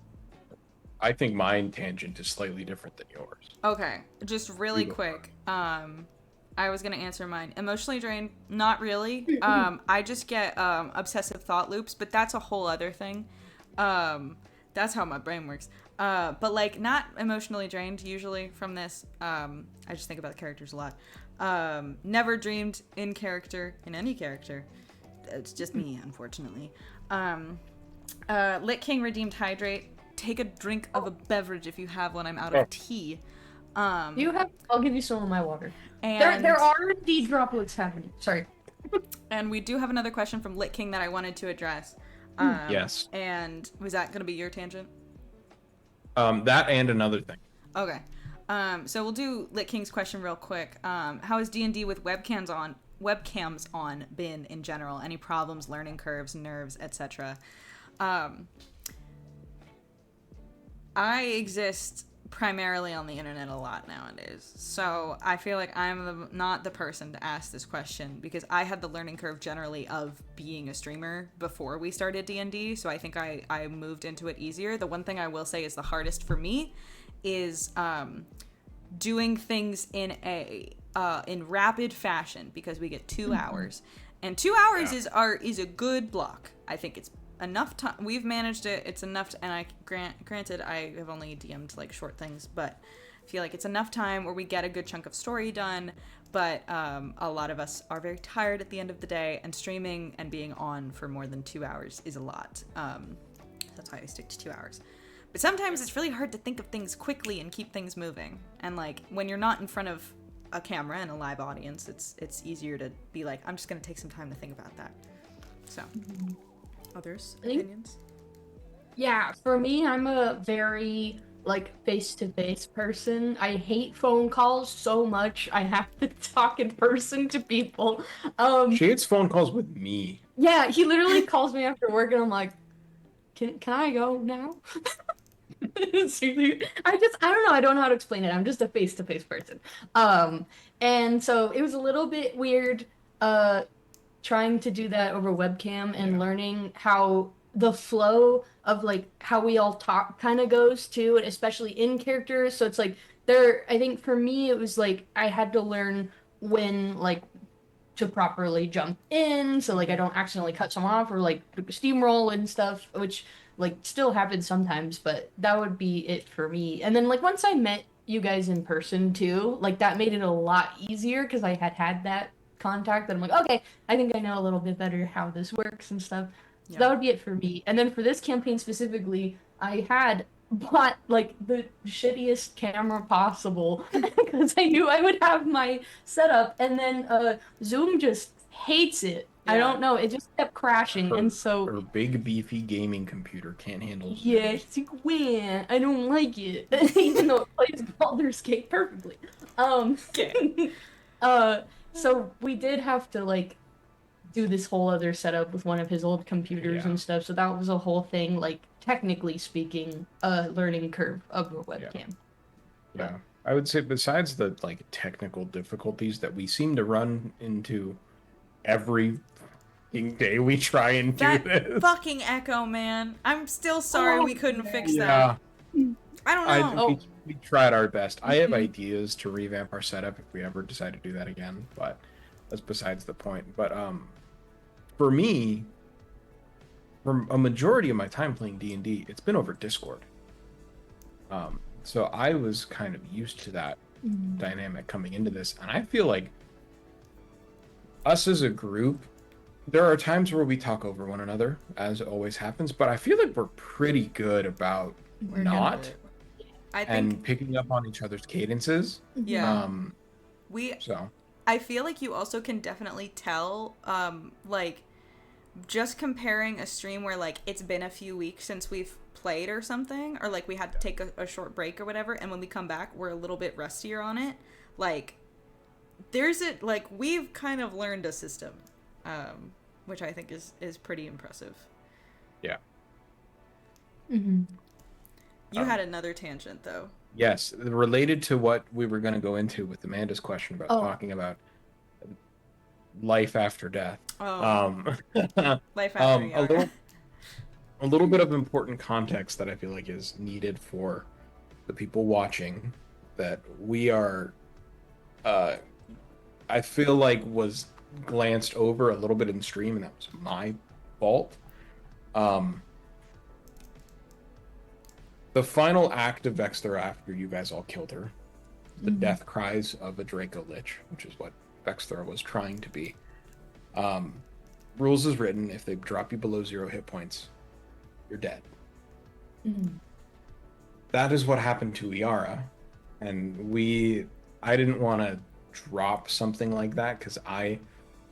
I think my tangent is slightly different than yours. Okay, just really quick. I was gonna answer mine. Emotionally drained, not really. I just get obsessive thought loops, but that's a whole other thing. That's how my brain works. But like not emotionally drained usually from this. I just think about the characters a lot. Never dreamed in any character. It's just me, unfortunately. Lit King redeemed hydrate. Take a drink of a beverage if you have one. I'm out of tea. You have? I'll give you some of my water. And there are indeed droplets happening. Sorry. And we do have another question from Lit King that I wanted to address. Yes. And was that going to be your tangent? That and another thing. Okay. So we'll do Lit King's question real quick. How is D&D with webcams on been in general? Any problems, learning curves, nerves, etc.? I exist primarily on the internet a lot nowadays, so I feel like I'm not the person to ask this question because I had the learning curve generally of being a streamer before we started D&D, so I think I moved into it easier. The one thing I will say is the hardest for me is doing things in rapid fashion because we get 2 hours, and 2 hours is a good block. I think it's enough time. We've managed it. It's enough and I granted I have only DM'd like short things, but I feel like it's enough time where we get a good chunk of story done, but a lot of us are very tired at the end of the day, and streaming and being on for more than 2 hours is a lot. That's why I stick to 2 hours. But sometimes it's really hard to think of things quickly and keep things moving, and like when you're not in front of a camera and a live audience, it's easier to be like, I'm just gonna take some time to think about that. So others opinions? Yeah, for me, I'm a very like face-to-face person. I hate phone calls so much. I have to talk in person to people. She hates phone calls with me. Yeah, he literally calls me after work and I'm like, can I go now? Seriously, I don't know. I don't know how to explain it. I'm just a face-to-face person. And so it was a little bit weird trying to do that over webcam and learning how the flow of like how we all talk kind of goes too, and especially in character. So it's like I think for me it was like I had to learn when like to properly jump in so like I don't accidentally cut someone off or like steamroll and stuff, which like still happens sometimes, but that would be it for me. And then like once I met you guys in person too, like that made it a lot easier because I had that contact that I'm like, okay, I think I know a little bit better how this works and stuff. So that would be it for me. And then for this campaign specifically, I had bought like the shittiest camera possible because I knew I would have my setup, and then Zoom just hates it. I Yeah. don't know, it just kept crashing, and so Her big beefy gaming computer can't handle yeah, Zoom. he's like, "Wah, I don't like it," even though it plays Baldur's Gate perfectly. Um, Okay. uh, so we did have to like do this whole other setup with one of his old computers Yeah. and stuff. So that was a whole thing, like technically speaking, a learning curve of a Yeah. webcam. Yeah. I would say besides the like technical difficulties that we seem to run into every fucking day we try and do That this. fucking echo, man. I'm still sorry we couldn't fix Yeah. that. I don't know. We tried our best. I have Mhm. ideas to revamp our setup if we ever decide to do that again, but that's besides the point. But for me, for a majority of my time playing D&D, it's been over Discord. So I was kind of used to that Mhm. dynamic coming into this, and I feel like us as a group, there are times where we talk over one another, as always happens, but I feel like we're pretty good about We're good not at it. I think, and picking up on each other's cadences. yeah. Um, We so I feel like you also can definitely tell, like, just comparing a stream where, like, it's been a few weeks since we've played or something, or, like, we had to take a short break or whatever, and when we come back, we're a little bit rustier on it. Like, like, we've kind of learned a system, which I think is pretty impressive. yeah. Mhm. You Um, had another tangent, though. Yes, related to what we were going to go into with Amanda's question about Oh. talking about life after death. Oh, Um, life after a Yara. little bit of important context that I feel like is needed for the people watching that we are, uh, I feel like was glanced over a little bit in stream, and that was my fault. Um, the final act of Vexthera after you guys all killed her, the Mhm. death cries of a Draco Lich, which is what Vexthera was trying to be. Rules is written: if they drop you below 0 hit points, you're dead. Mhm. That is what happened to Iara, and I didn't want to drop something like that because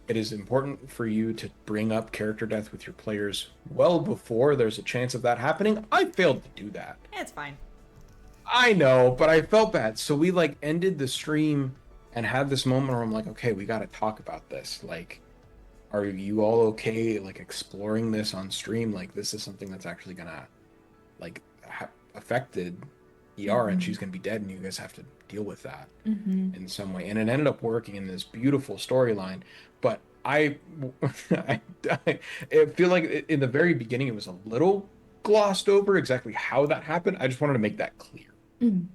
it is important for you to bring up character death with your players well before there's a chance of that happening. I failed to do that. It's fine. I know, but I felt bad. So we like ended the stream and had this moment where I'm like, okay, we got to talk about this. Like, are you all okay like exploring this on stream? Like, this is something that's actually gonna like affected ER, and she's gonna be dead, and you guys have to deal with that Mhm. in some way. And it ended up working in this beautiful storyline. But I, I feel like in the very beginning it was a little glossed over exactly how that happened. I just wanted to make that clear Mhm.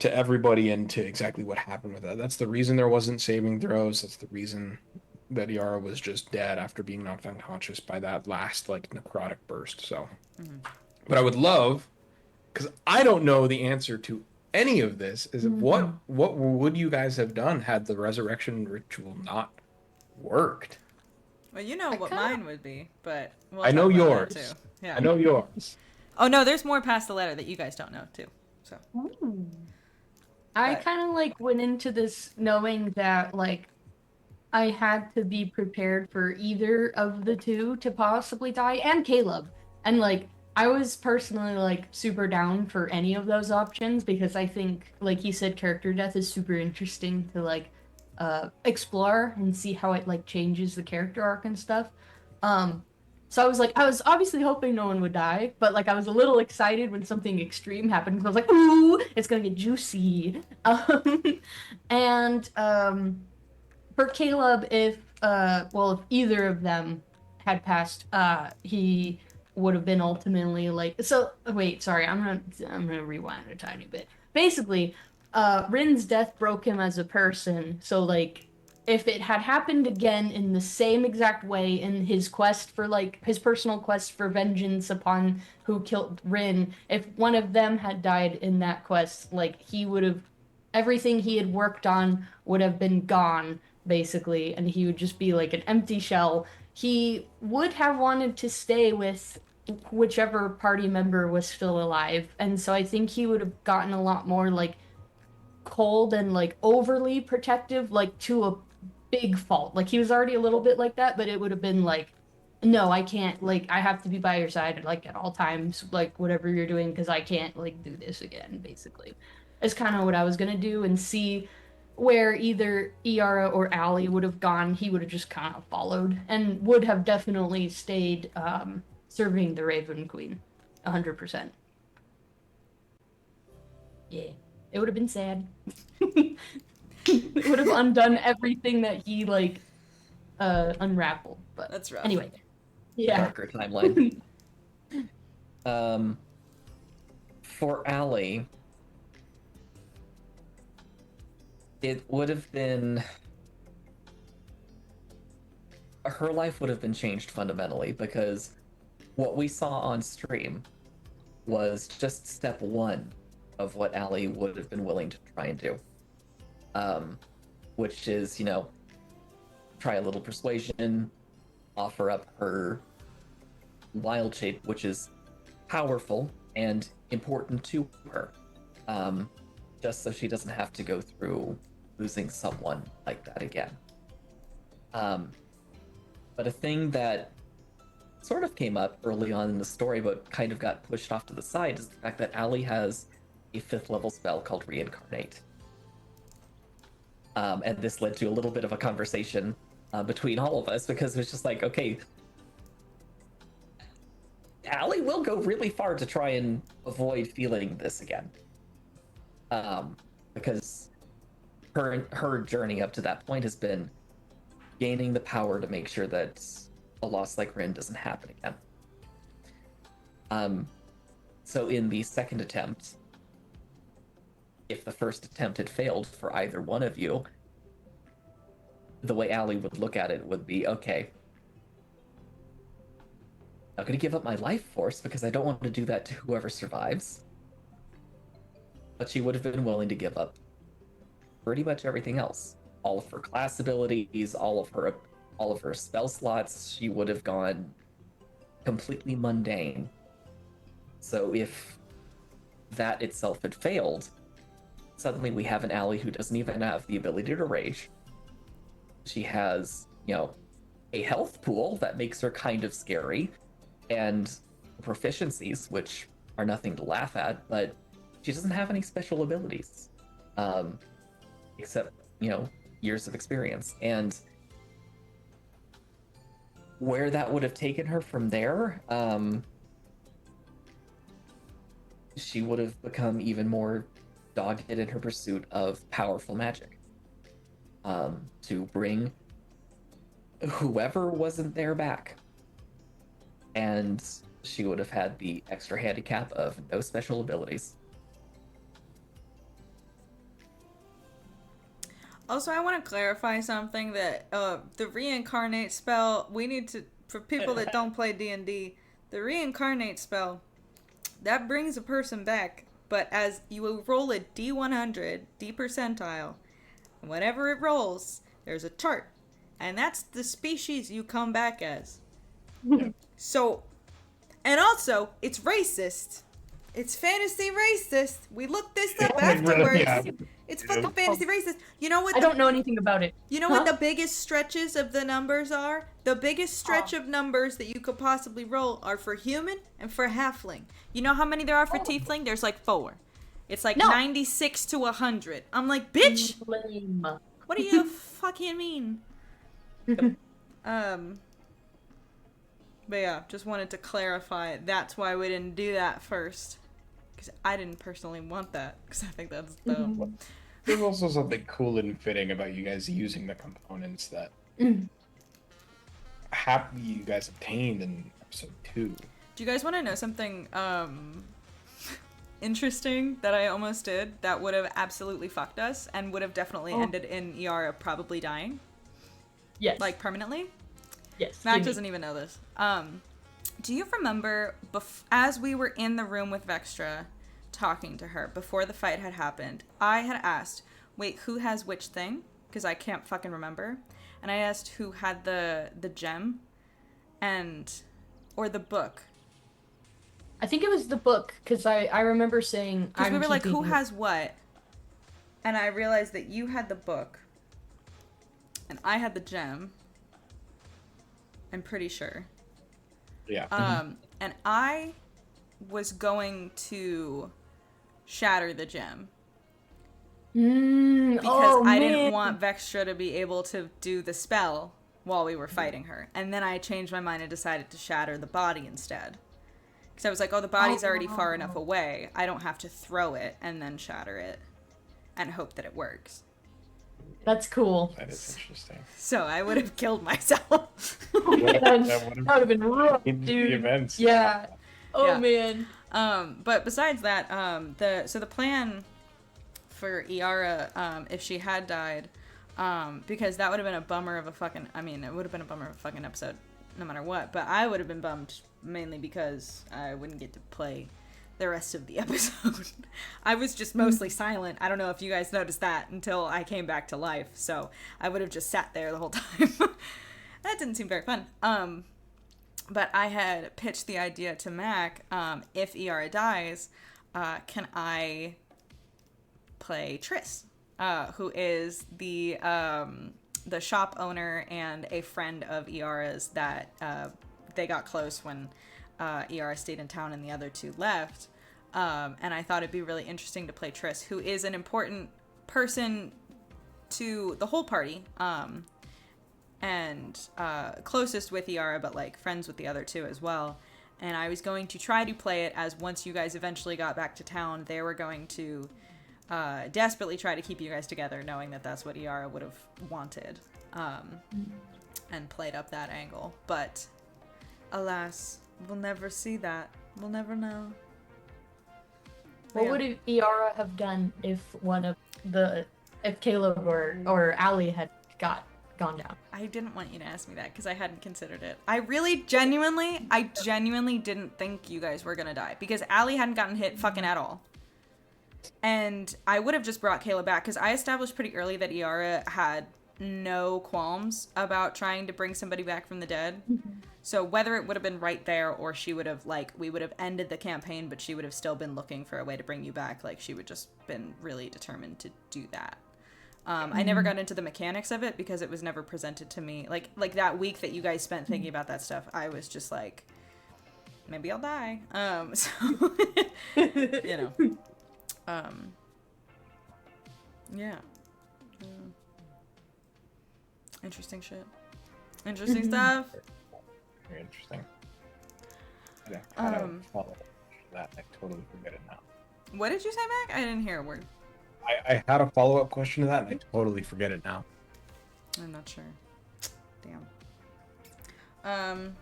to everybody and to exactly what happened with that. That's the reason there wasn't saving throws. That's the reason that Yara was just dead after being knocked unconscious by that last like necrotic burst. So, but I would love, because I don't know the answer to any of this, is Mhm. what would you guys have done had the resurrection ritual not worked? Well, you know I what kinda- mine would be, but we'll I know talk about that yours. too. Yeah. I know yours. Oh no, there's more past the letter that you guys don't know too. So, Ooh. I But- kind of like went into this knowing that like I had to be prepared for either of the two to possibly die, and Caleb. And like I was personally like super down for any of those options because I think like he said character death is super interesting to like explore and see how it like changes the character arc and stuff. Um so I was obviously hoping no one would die, but like I was a little excited when something extreme happened because I was like, ooh, it's gonna get juicy. And for Caleb, if if either of them had passed, he would have been ultimately like. So wait, sorry, I'm gonna rewind a tiny bit. Basically, Rin's death broke him as a person. So like, if it had happened again in the same exact way in his quest for like his personal quest for vengeance upon who killed Rin, if one of them had died in that quest, like he would have everything he had worked on would have been gone basically, and he would just be like an empty shell. He would have wanted to stay with whichever party member was still alive. And so I think he would have gotten a lot more like cold and like overly protective, like to a big fault. Like he was already a little bit like that, but it would have been like, no, I can't, like I have to be by your side like at all times, like whatever you're doing, because I can't like do this again, basically. Is kind of what I was gonna do and see where either Iara or Allie would have gone. He would have just kind of followed and would have definitely stayed serving the Raven Queen 100%. Yeah, it would have been sad. It would have undone everything that he like unraveled. But That's rough. anyway, yeah. Darker timeline. For Allie, it would have been, her life would have been changed fundamentally, because what we saw on stream was just step one of what Allie would have been willing to try and do. Which is, try a little persuasion, offer up her wild shape, which is powerful and important to her, just so she doesn't have to go through losing someone like that again. But a thing that sort of came up early on in the story but kind of got pushed off to the side is the fact that Allie has a 5th level spell called Reincarnate. And this led to a little bit of a conversation between all of us, because it was just like, okay, Allie will go really far to try and avoid feeling this again. Because her journey up to that point has been gaining the power to make sure that a loss like Rin doesn't happen again. So in the second attempt, if the first attempt had failed for either one of you, the way Allie would look at it would be, okay, I'm not going to give up my life force because I don't want to do that to whoever survives. But she would have been willing to give up pretty much everything else. All of her class abilities, all of her spell slots. She would have gone completely mundane. So if that itself had failed, suddenly we have an Allie who doesn't even have the ability to rage. She has, a health pool that makes her kind of scary, and proficiencies, which are nothing to laugh at, but she doesn't have any special abilities, except, years of experience. And where that would have taken her from there, she would have become even more dogged in her pursuit of powerful magic, to bring whoever wasn't there back. And she would have had the extra handicap of no special abilities. Also, I want to clarify something that the reincarnate spell, we need to, for people that don't play D&D, the reincarnate spell, that brings a person back, but as you will roll a D100, D percentile, and whenever it rolls, there's a chart, and that's the species you come back as. So, and also, it's racist. It's fantasy racist. We looked this up afterwards. It's fucking fantasy racist. You know what? I don't know anything about it. You know what the biggest stretches of the numbers are? The biggest stretch of numbers that you could possibly roll are for human and for halfling. You know how many there are for tiefling? There's like 4. It's like 96 to 100. I'm like, bitch! Lame. What do you fucking mean? But yeah, just wanted to clarify. That's why we didn't do that first. Because I didn't personally want that. Because I think that's dumb. There's also something cool and fitting about you guys using the components that you guys obtained in episode 2. Do you guys want to know something interesting that I almost did that would have absolutely fucked us and would have definitely ended in Iara probably dying? Yes. Like permanently? Yes. Mac doesn't even know this. Do you remember as we were in the room with Vextra talking to her before the fight had happened, I had asked, wait, who has which thing? Because I can't fucking remember. And I asked who had the gem or the book. I think it was the book, because I remember saying Because we I'm were like, who keeping- has what? And I realized that you had the book. And I had the gem. I'm pretty sure. Yeah. And I was going to shatter the gem. Because I didn't want Vextra to be able to do the spell while we were fighting her. And then I changed my mind and decided to shatter the body instead. Because I was like, oh, the body's already far enough away. I don't have to throw it and then shatter it and hope that it works. That's cool. That is interesting. So I would have killed myself. That would have been rough, In the dude. events. Yeah. Oh Yeah. man. But besides that, the plan for Iara, if she had died, because that would have been a bummer of a fucking, I mean, it would have been a bummer of a fucking episode no matter what, but I would have been bummed mainly because I wouldn't get to play the rest of the episode. I was just mostly silent. I don't know if you guys noticed that until I came back to life, so I would have just sat there the whole time. That didn't seem very fun. But I had pitched the idea to Mac, if Iara dies, can I play Triss, who is the shop owner and a friend of Iara's that they got close when Iara stayed in town and the other two left. And I thought it'd be really interesting to play Triss, who is an important person to the whole party. And closest with Iara, but like friends with the other two as well. And I was going to try to play it as once you guys eventually got back to town, they were going to desperately try to keep you guys together, knowing that that's what Iara would have wanted, and played up that angle. But alas, we'll never see that. We'll never know. What would Iara have done if if Caleb or Allie had gone down? I didn't want you to ask me that because I hadn't considered it. I genuinely didn't think you guys were gonna die because Allie hadn't gotten hit fucking at all. And I would have just brought Caleb back because I established pretty early that Iara had no qualms about trying to bring somebody back from the dead. So whether it would have been right there or she would have, like, we would have ended the campaign, but she would have still been looking for a way to bring you back. Like, she would just been really determined to do that. I never got into the mechanics of it because it was never presented to me. Like that week that you guys spent thinking about that stuff, I was just like, maybe I'll die. So, you know. Yeah. Interesting shit. Interesting stuff. Very interesting. I had a follow-up to that. I totally forget it now. What did you say, Mac? I didn't hear a word. I had a follow-up question to that, and I totally forget it now. I'm not sure. Damn.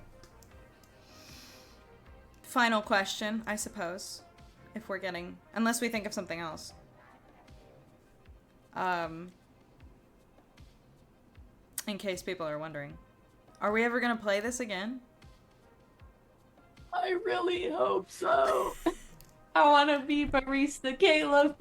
Final question, I suppose. If we're getting... Unless we think of something else. In case people are wondering. Are we ever gonna play this again? I really hope so. I want to be barista Caleb.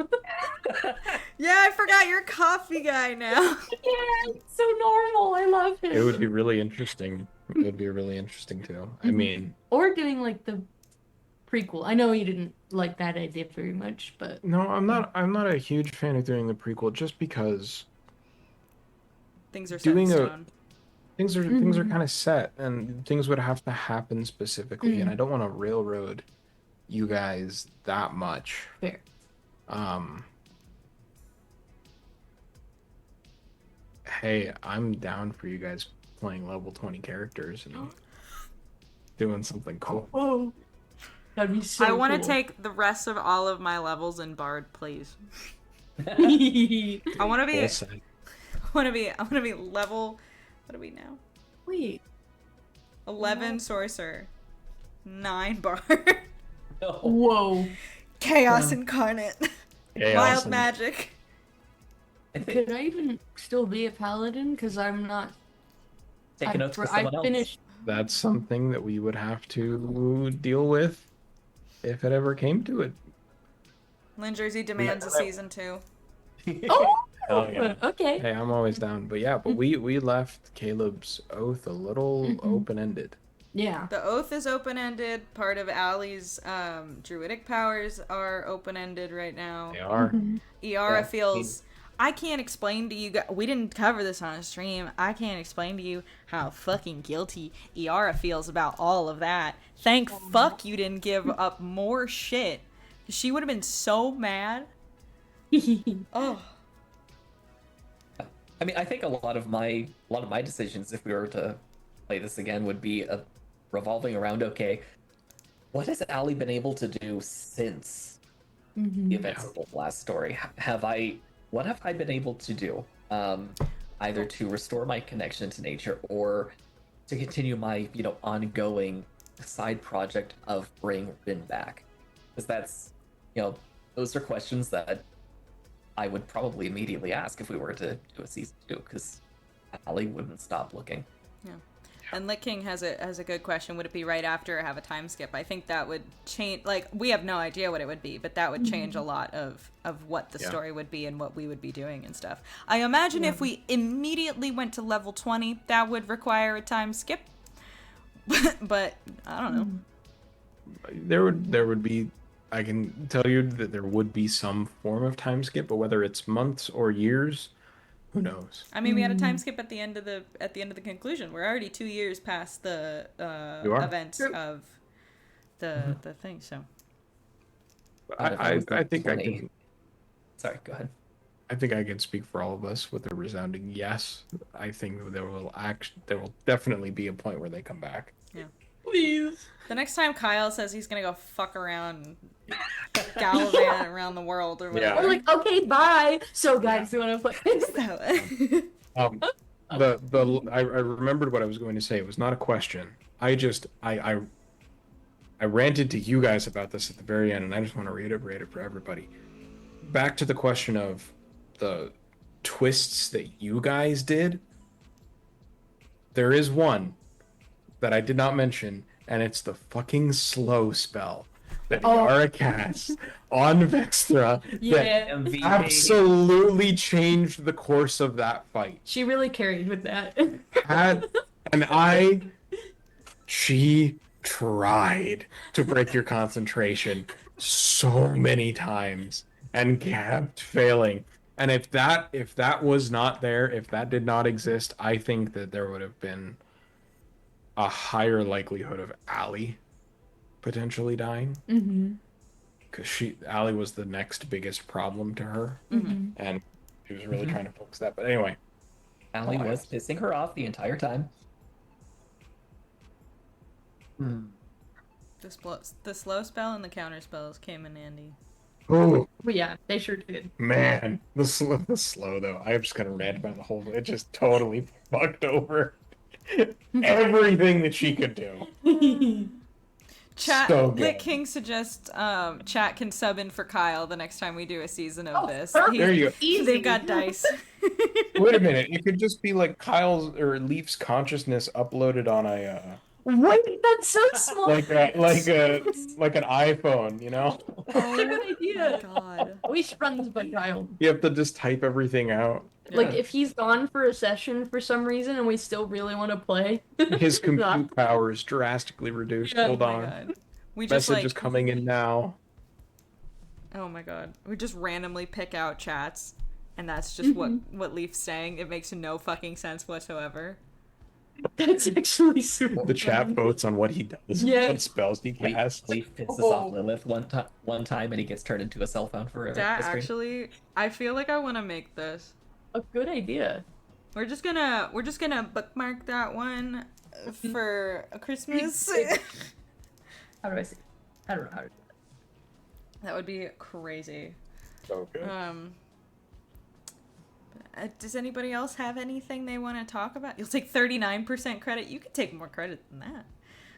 Yeah, I forgot you're a coffee guy now. Yeah, it's so normal. I love him. It would be really interesting. It would be really interesting too. I mean, or doing like the prequel. I know you didn't like that idea very much, but no, I'm not a huge fan of doing the prequel just because Things are set in stone. things are kind of set and things would have to happen specifically, and I don't want to railroad you guys that much. Fair. Hey, I'm down for you guys playing level 20 characters and doing something cool. Whoa. That'd be so I want to cool. take the rest of all of my levels in Bard, please. I want to be. Full set. I want to be level. What are we now? Wait. 11 sorcerer, 9 bard, Whoa. chaos incarnate, Chaos wild and- magic. Could I even still be a paladin? Because I'm not. Taking notes for someone else. finished. That's something that we would have to deal with if it ever came to it. Lynn Jersey demands a season 2. Oh. Hell yeah. Okay. Hey, I'm always down. But yeah, but we left Caleb's oath a little open-ended. Yeah. The oath is open-ended. Part of Allie's druidic powers are open-ended right now. They are. Mhm. Iara Yeah, feels. I can't explain to you guys. We didn't cover this on a stream. I can't explain to you how fucking guilty Iara feels about all of that. Thank fuck you didn't give up more shit. She would have been so mad. Oh. I mean, I think a lot of my decisions, if we were to play this again, would be revolving around, okay, what has Allie been able to do since the events of the last story? What have I been able to do? Either to restore my connection to nature or to continue my, ongoing side project of bring Rin back. Because that's, those are questions that I would probably immediately ask if we were to do a season 2, because Allie wouldn't stop looking. Yeah. And Lit King has a good question. Would it be right after or have a time skip? I think that would change. Like, we have no idea what it would be, but that would change a lot of what the story would be and what we would be doing and stuff. I imagine if we immediately went to level 20, that would require a time skip. But I don't know. There would be. I can tell you that there would be some form of time skip, but whether it's months or years, who knows? I mean, we had a time skip at the end of the conclusion. We're already 2 years past the event of the thing. So I think I can. Sorry, go ahead. I think I can speak for all of us with a resounding yes. I think there will definitely be a point where they come back. Yeah. Please. The next time Kyle says he's gonna go fuck around, gallivant around the world or whatever. We're like, okay, bye. So guys, you want to play? I remembered what I was going to say. It was not a question. I ranted to you guys about this at the very end, and I just want to reiterate it for everybody. Back to the question of the twists that you guys did. There is one that I did not mention, and it's the fucking slow spell that Yara casts on Vextra that MVP. absolutely changed the course of that fight. She really carried with that. She tried to break your concentration so many times and kept failing. And if that was not there, if that did not exist, I think that there would have been a higher likelihood of Allie potentially dying. Because Allie was the next biggest problem to her. And she was really trying to focus that. But anyway. Allie was pissing her off the entire time. The slow spell and the counter spells came in handy. Oh But yeah, they sure did. man, the slow though. I'm just gonna rant about the whole. It just totally fucked over everything that she could do. Chat, So good. Lit King suggests chat can sub in for Kyle the next time we do a season of this. Perfect. There you go. Easy. They've got dice. Wait a minute. It could just be like Kyle's or Leaf's consciousness uploaded on a Wait, that's so small. like an iPhone, you know? That's a good idea. God. We sprung this by Kyle. You have to just type everything out. Like, Yeah. if he's gone for a session for some reason and we still really want to play. His compute power is drastically reduced. Yeah. Hold Oh my on. God. We just Message is coming in now. Oh my God. We just randomly pick out chats, and that's just what Leaf's saying. It makes no fucking sense whatsoever. That's actually super The chat funny. votes on what he does, Yeah. what spells he casts. Leaf pisses off Lilith one time, and he gets turned into a cell phone for That a stream. actually, I feel like I want to make this. A good idea. We're just gonna bookmark that one for Christmas. How do I say? I don't know how to do That would be crazy. So good. Does anybody else have anything they want to talk about? You'll take 39% credit. You could take more credit than that.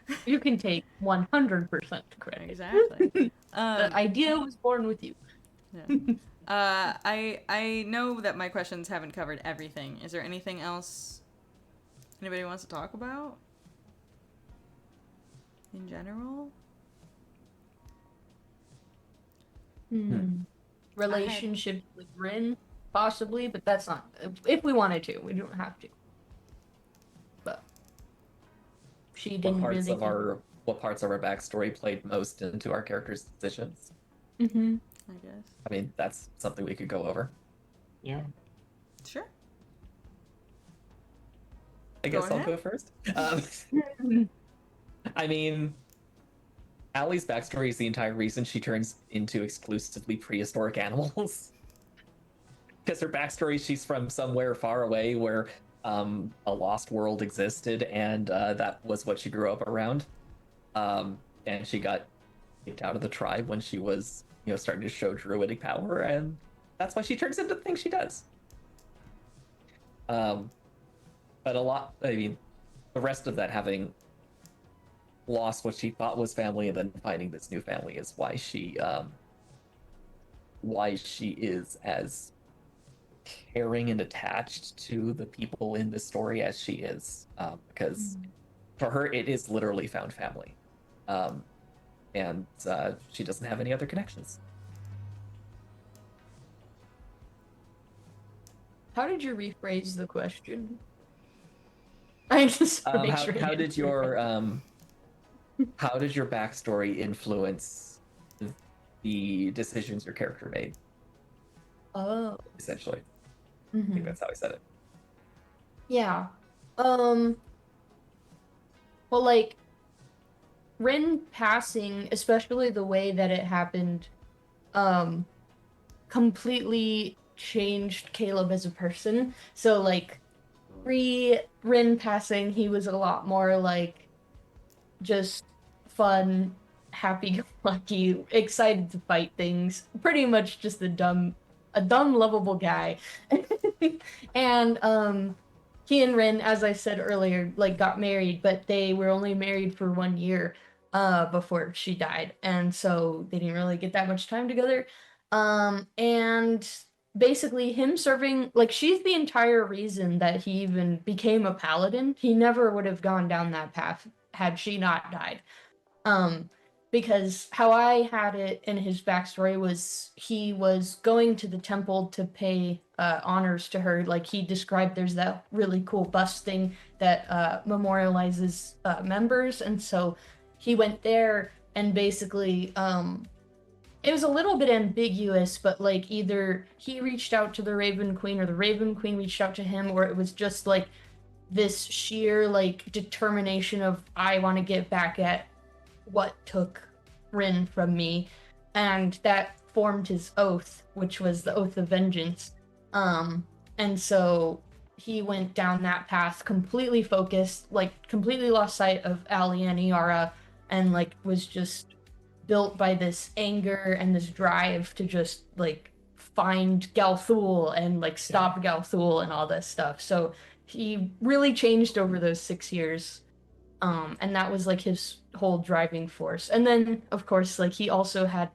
that. You can take 100% credit. Exactly. The idea was born with you. Yeah. I know that my questions haven't covered everything. Is there anything else anybody wants to talk about? In general? Relationship with Rin, possibly, but that's not. If we wanted to, we don't have to. But she what didn't parts really of our what parts of our backstory played most into our characters' decisions. Mm-hmm. I guess. I mean, that's something we could go over. Yeah. Sure. I Go guess I'll ahead. go first. I mean, Allie's backstory is the entire reason she turns into exclusively prehistoric animals. Because her backstory, she's from somewhere far away where a lost world existed, and that was what she grew up around. And she got kicked out of the tribe when she was, starting to show druidic power, and that's why she turns into the things she does. But I mean, the rest of that, having lost what she thought was family and then finding this new family, is why she is as caring and attached to the people in the story as she is, because for her it is literally found family, and she doesn't have any other connections. How did you rephrase the question? I just want to make sure. I How did answered it. how did your backstory influence the decisions your character made? Oh. Essentially, I Mhm. think that's how I said it. Yeah. Well, like Rin passing, especially the way that it happened, um, completely changed Caleb as a person. So like pre Rin passing, he was a lot more like just fun, happy-go-lucky, excited to fight things. Pretty much just a dumb, lovable guy. And he and Rin, as I said earlier, like got married, but they were only married for 1 year before she died, and so they didn't really get that much time together. And basically him serving, like, she's the entire reason that he even became a paladin. He never would have gone down that path had she not died. Um, because how I had it in his backstory was he was going to the temple to pay honors to her. Like he described, there's that really cool bust thing that memorializes members, and so he went there and basically it was a little bit ambiguous, but like either he reached out to the Raven Queen or the Raven Queen reached out to him, or it was just like this sheer like determination of I want to get back at what took Rin from me, and that formed his oath, which was the oath of vengeance. And so he went down that path completely focused, like completely lost sight of Ali and Iara, and like was just built by this anger and this drive to just like find Galthul and like stop Galthul and all this stuff. So he really changed over those 6 years, and that was like his whole driving force. And then of course like he also had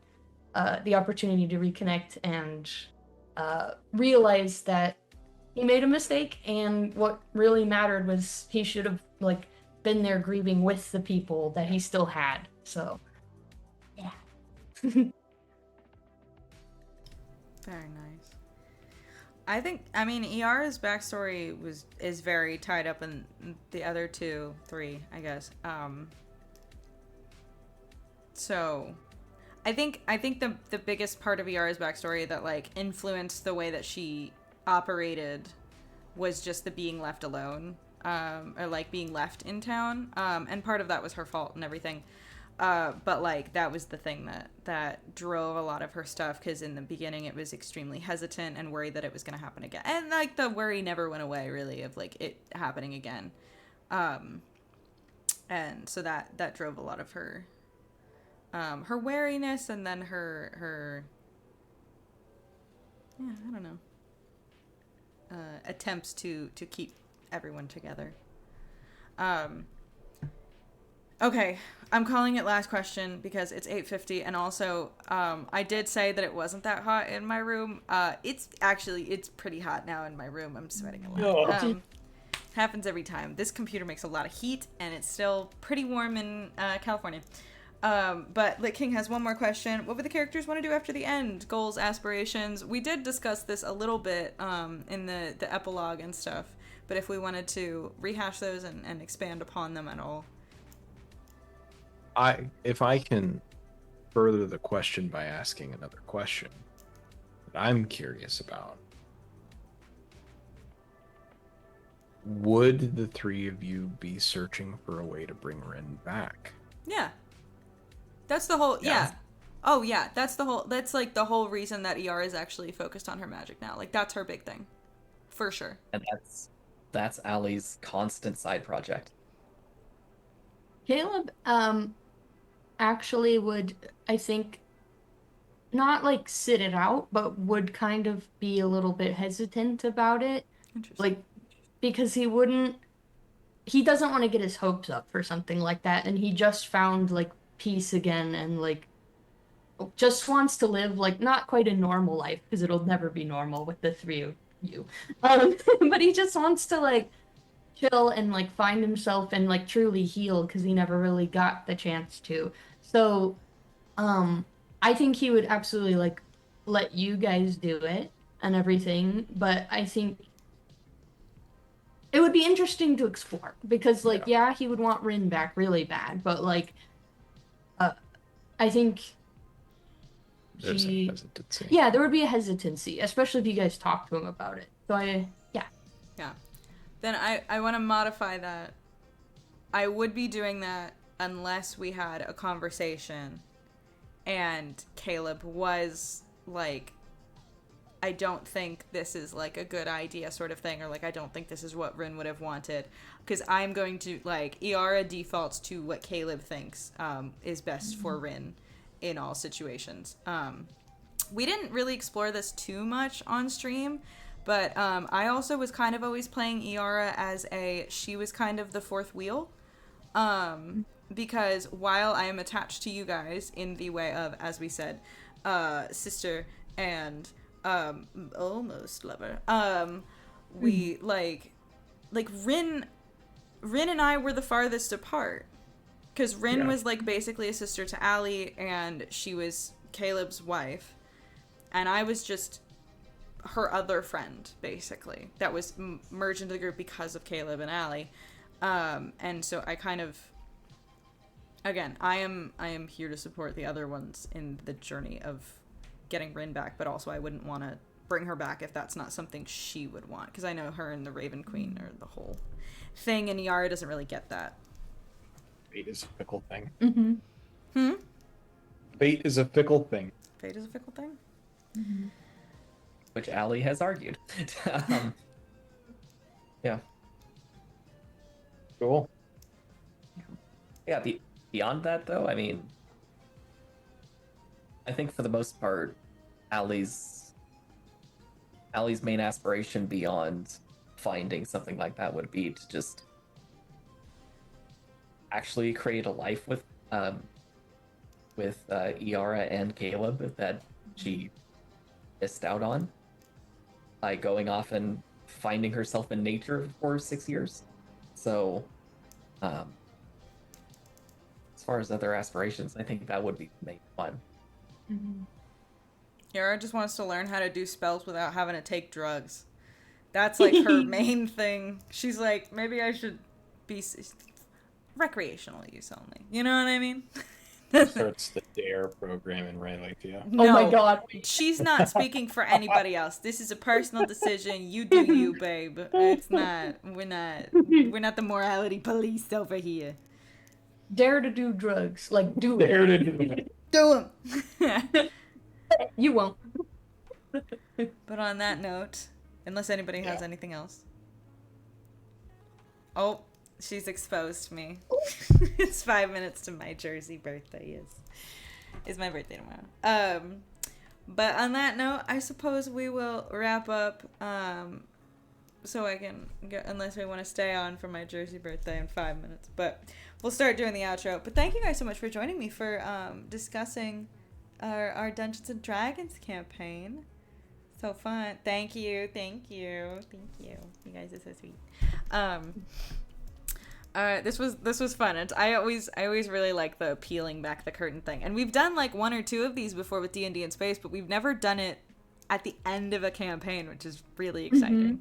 the opportunity to reconnect and realize that he made a mistake, and what really mattered was he should have like been there grieving with the people that he still had. So yeah. Very nice. I mean, ER's backstory is very tied up in the other three, I guess. So I think the biggest part of ER's backstory that like influenced the way that she operated was just the being left alone, or like being left in town. And part of that was her fault and everything. But like that was the thing that drove a lot of her stuff, because in the beginning it was extremely hesitant and worried that it was going to happen again, and like the worry never went away really of like it happening again, and so that drove a lot of her wariness, and then her I don't know, attempts to keep everyone together. Okay, I'm calling it last question because it's 8:50, and also I did say that it wasn't that hot in my room. It's pretty hot now in my room. I'm sweating a lot. Happens every time. This computer makes a lot of heat, and it's still pretty warm in California. But Lit King has one more question. What would the characters want to do after the end? Goals, aspirations. We did discuss this a little bit in the epilogue and stuff, but if we wanted to rehash those and expand upon them at all. if I can further the question by asking another question that I'm curious about. Would the three of you be searching for a way to bring Rin back? Yeah. That's the whole, yeah. Oh, yeah, that's like the whole reason that ER is actually focused on her magic now. Like, that's her big thing. For sure. And that's Allie's constant side project. Caleb, actually would, I think, not like sit it out, but would kind of be a little bit hesitant about it. Interesting. Like, because he doesn't want to get his hopes up for something like that, and he just found like peace again and like just wants to live like not quite a normal life because it'll never be normal with the three of you. But he just wants to like chill and like find himself and like truly heal because he never really got the chance to. So, I think he would absolutely like let you guys do it and everything, but I think it would be interesting to explore because like yeah, he would want Rin back really bad, but like I think There's a hesitancy. yeah, there would be a hesitancy, especially if you guys talk to him about it. So yeah. Then I want to modify that. I would be doing that unless we had a conversation and Caleb was like, I don't think this is like a good idea sort of thing, or like I don't think this is what Rin would have wanted, because I'm going to like Iara defaults to what Caleb thinks is best for Rin in all situations. We didn't really explore this too much on stream, but I also was kind of always playing Iara as she was kind of the fourth wheel, because while I am attached to you guys in the way of, as we said, sister and almost lover, we like Rin and I were the farthest apart, because Rin was like basically a sister to Allie, and she was Caleb's wife, and I was just her other friend basically that was merged into the group because of Caleb and Allie, and so I kind of, again, I am here to support the other ones in the journey of getting Rin back, but also I wouldn't want to bring her back if that's not something she would want, because I know her and the Raven Queen are the whole thing, and Yara doesn't really get that. Fate is a fickle thing. mm-hmm. Fate is a fickle thing. Fate is a fickle thing? Mm-hmm. Which Allie has argued. Yeah. Cool. Yeah, beyond that, though, I mean, I think for the most part, Allie's main aspiration beyond finding something like that would be to just actually create a life with Iara and Caleb that she missed out on by going off and finding herself in nature for 6 years. So, as far as other aspirations, I think that would be the main one. Mm-hmm. Yara just wants to learn how to do spells without having to take drugs. That's like her main thing. She's like, maybe I should be recreational use only. You know what I mean? Starts the DARE program in Rhylacia. No, oh my god. she's not speaking for anybody else. This is a personal decision. You do you, babe. It's not. We're not the morality police over here. Dare to do drugs. Like, do Dare it. to do it. Do them. You won't. But on that note, unless anybody has anything else. Oh, she's exposed me. It's 5 minutes to my Jersey birthday. Is my birthday tomorrow. But on that note, I suppose we will wrap up. So I can get, unless we want to stay on for my Jersey birthday in 5 minutes. But we'll start doing the outro. But thank you guys so much for joining me for discussing our Dungeons and Dragons campaign. So fun. Thank you. You guys are so sweet. This was fun. And I always really like the peeling back the curtain thing. And we've done like 1 or 2 of these before with D&D in Space, but we've never done it at the end of a campaign, which is really exciting. Mm-hmm.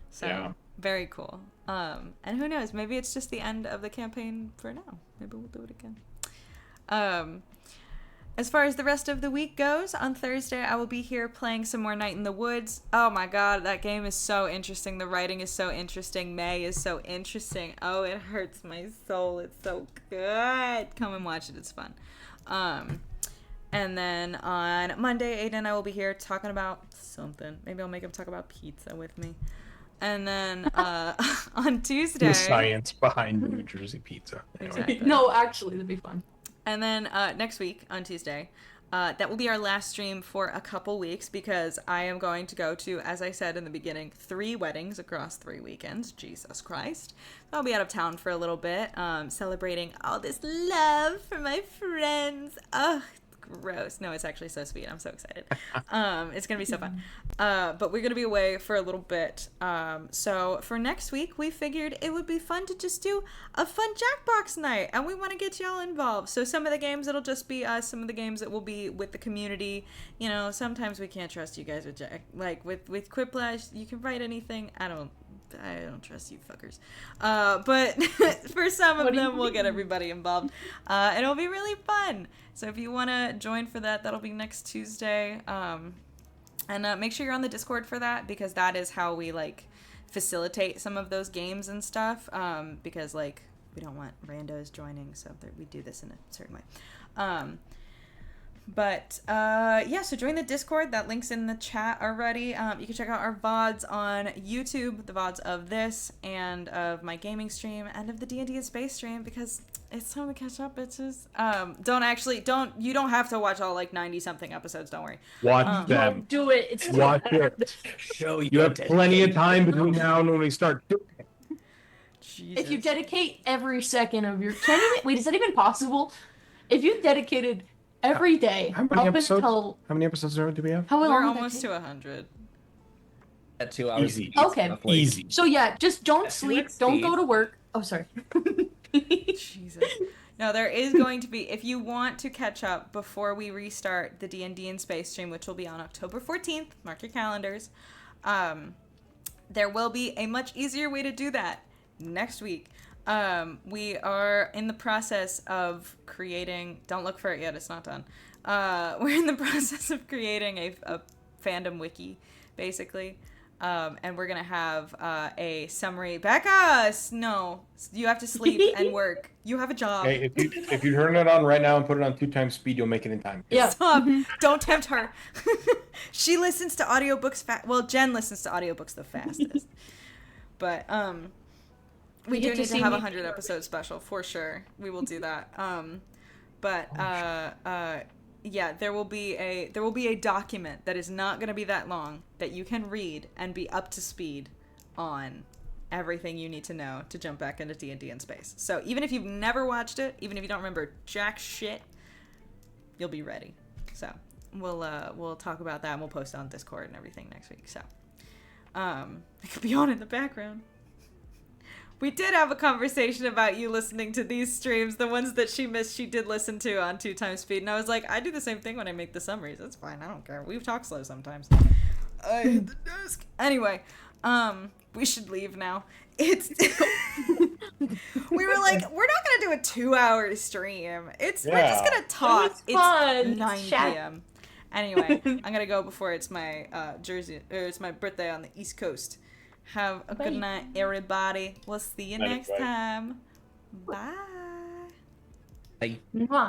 So very cool. And who knows? Maybe it's just the end of the campaign for now. Maybe we'll do it again. As far as the rest of the week goes, on Thursday I will be here playing some more Night in the Woods. Oh my god, that game is so interesting. The writing is so interesting. May is so interesting. Oh, it hurts my soul. It's so good. Come and watch it. It's fun. And then on Monday, Aiden and I will be here talking about something. Maybe I'll make him talk about pizza with me. And then on Tuesday... The science behind New Jersey pizza. Anyway. Exactly. No, actually, that'd be fun. And then next week, on Tuesday, that will be our last stream for a couple weeks because I am going to go to, as I said in the beginning, 3 weddings across 3 weekends. Jesus Christ. I'll be out of town for a little bit, celebrating all this love for my friends. Ugh, gross. No, it's actually so sweet. I'm so excited. It's going to be so fun. But we're going to be away for a little bit. So for next week, we figured it would be fun to just do a fun Jackbox night. And we want to get y'all involved. So some of the games, it'll just be us. Some of the games, it will be with the community. You know, sometimes we can't trust you guys with Jack. Like with Quiplash, you can write anything. I don't trust you fuckers. But for some of them, we'll get everybody involved. And it'll be really fun. So if you want to join for that, that'll be next Tuesday. And make sure you're on the Discord for that because that is how we, like, facilitate some of those games and stuff. Because, like, we don't want randos joining, so we do this in a certain way. Yeah, so join the Discord. That link's in the chat already. You can check out our VODs on YouTube, the VODs of this and of my gaming stream and of the D&D and Space stream because it's time to catch up, bitches. You don't have to watch all, like, 90-something episodes, don't worry. Watch them. Do it. It's Watch it. Show You have plenty of time between now and when we start doing it. Jesus. If you dedicate every second of your... Wait, is that even possible? If you dedicated every day How many up episodes? until... How many episodes do we have? How long We're would that almost take? to 100. At 2 hours. Easy. each, Okay. roughly. Easy. So yeah, just don't At sleep, 2x don't speed. go to work. Oh, sorry. Jesus. No, there is going to be, if you want to catch up before we restart the D&D in Space stream, which will be on October 14th, mark your calendars, there will be a much easier way to do that next week. We are in the process of creating, don't look for it yet, it's not done. We're in the process of creating a fandom wiki, basically. And we're gonna have a summary. Becca, no, you have to sleep and work. You have a job. Hey, if you turn it on right now and put it on 2 times speed, you'll make it in time. Yeah. Stop! Don't tempt her. She listens to audiobooks well, Jen listens to audiobooks the fastest. But we do get to need to see have me- 100 episode special for sure. We will do that. Yeah, there will be a document that is not going to be that long that you can read and be up to speed on everything you need to know to jump back into D&D in Space. So even if you've never watched it, even if you don't remember jack shit, you'll be ready. So we'll talk about that and we'll post it on Discord and everything next week. So it could be on in the background. We did have a conversation about you listening to these streams, the ones that she missed. She did listen to on 2 times speed, and I was like, I do the same thing when I make the summaries. That's fine. I don't care. We talk slow sometimes. I hit the desk. Anyway, we should leave now. It's we were like, we're not gonna do a 2-hour stream. We're just gonna talk. It was fun. It's 9 Chat. p.m. Anyway, I'm gonna go before it's my it's my birthday on the East Coast. Have a good night, everybody. We'll see you Night, next bye. time. Bye. Bye. Mwah.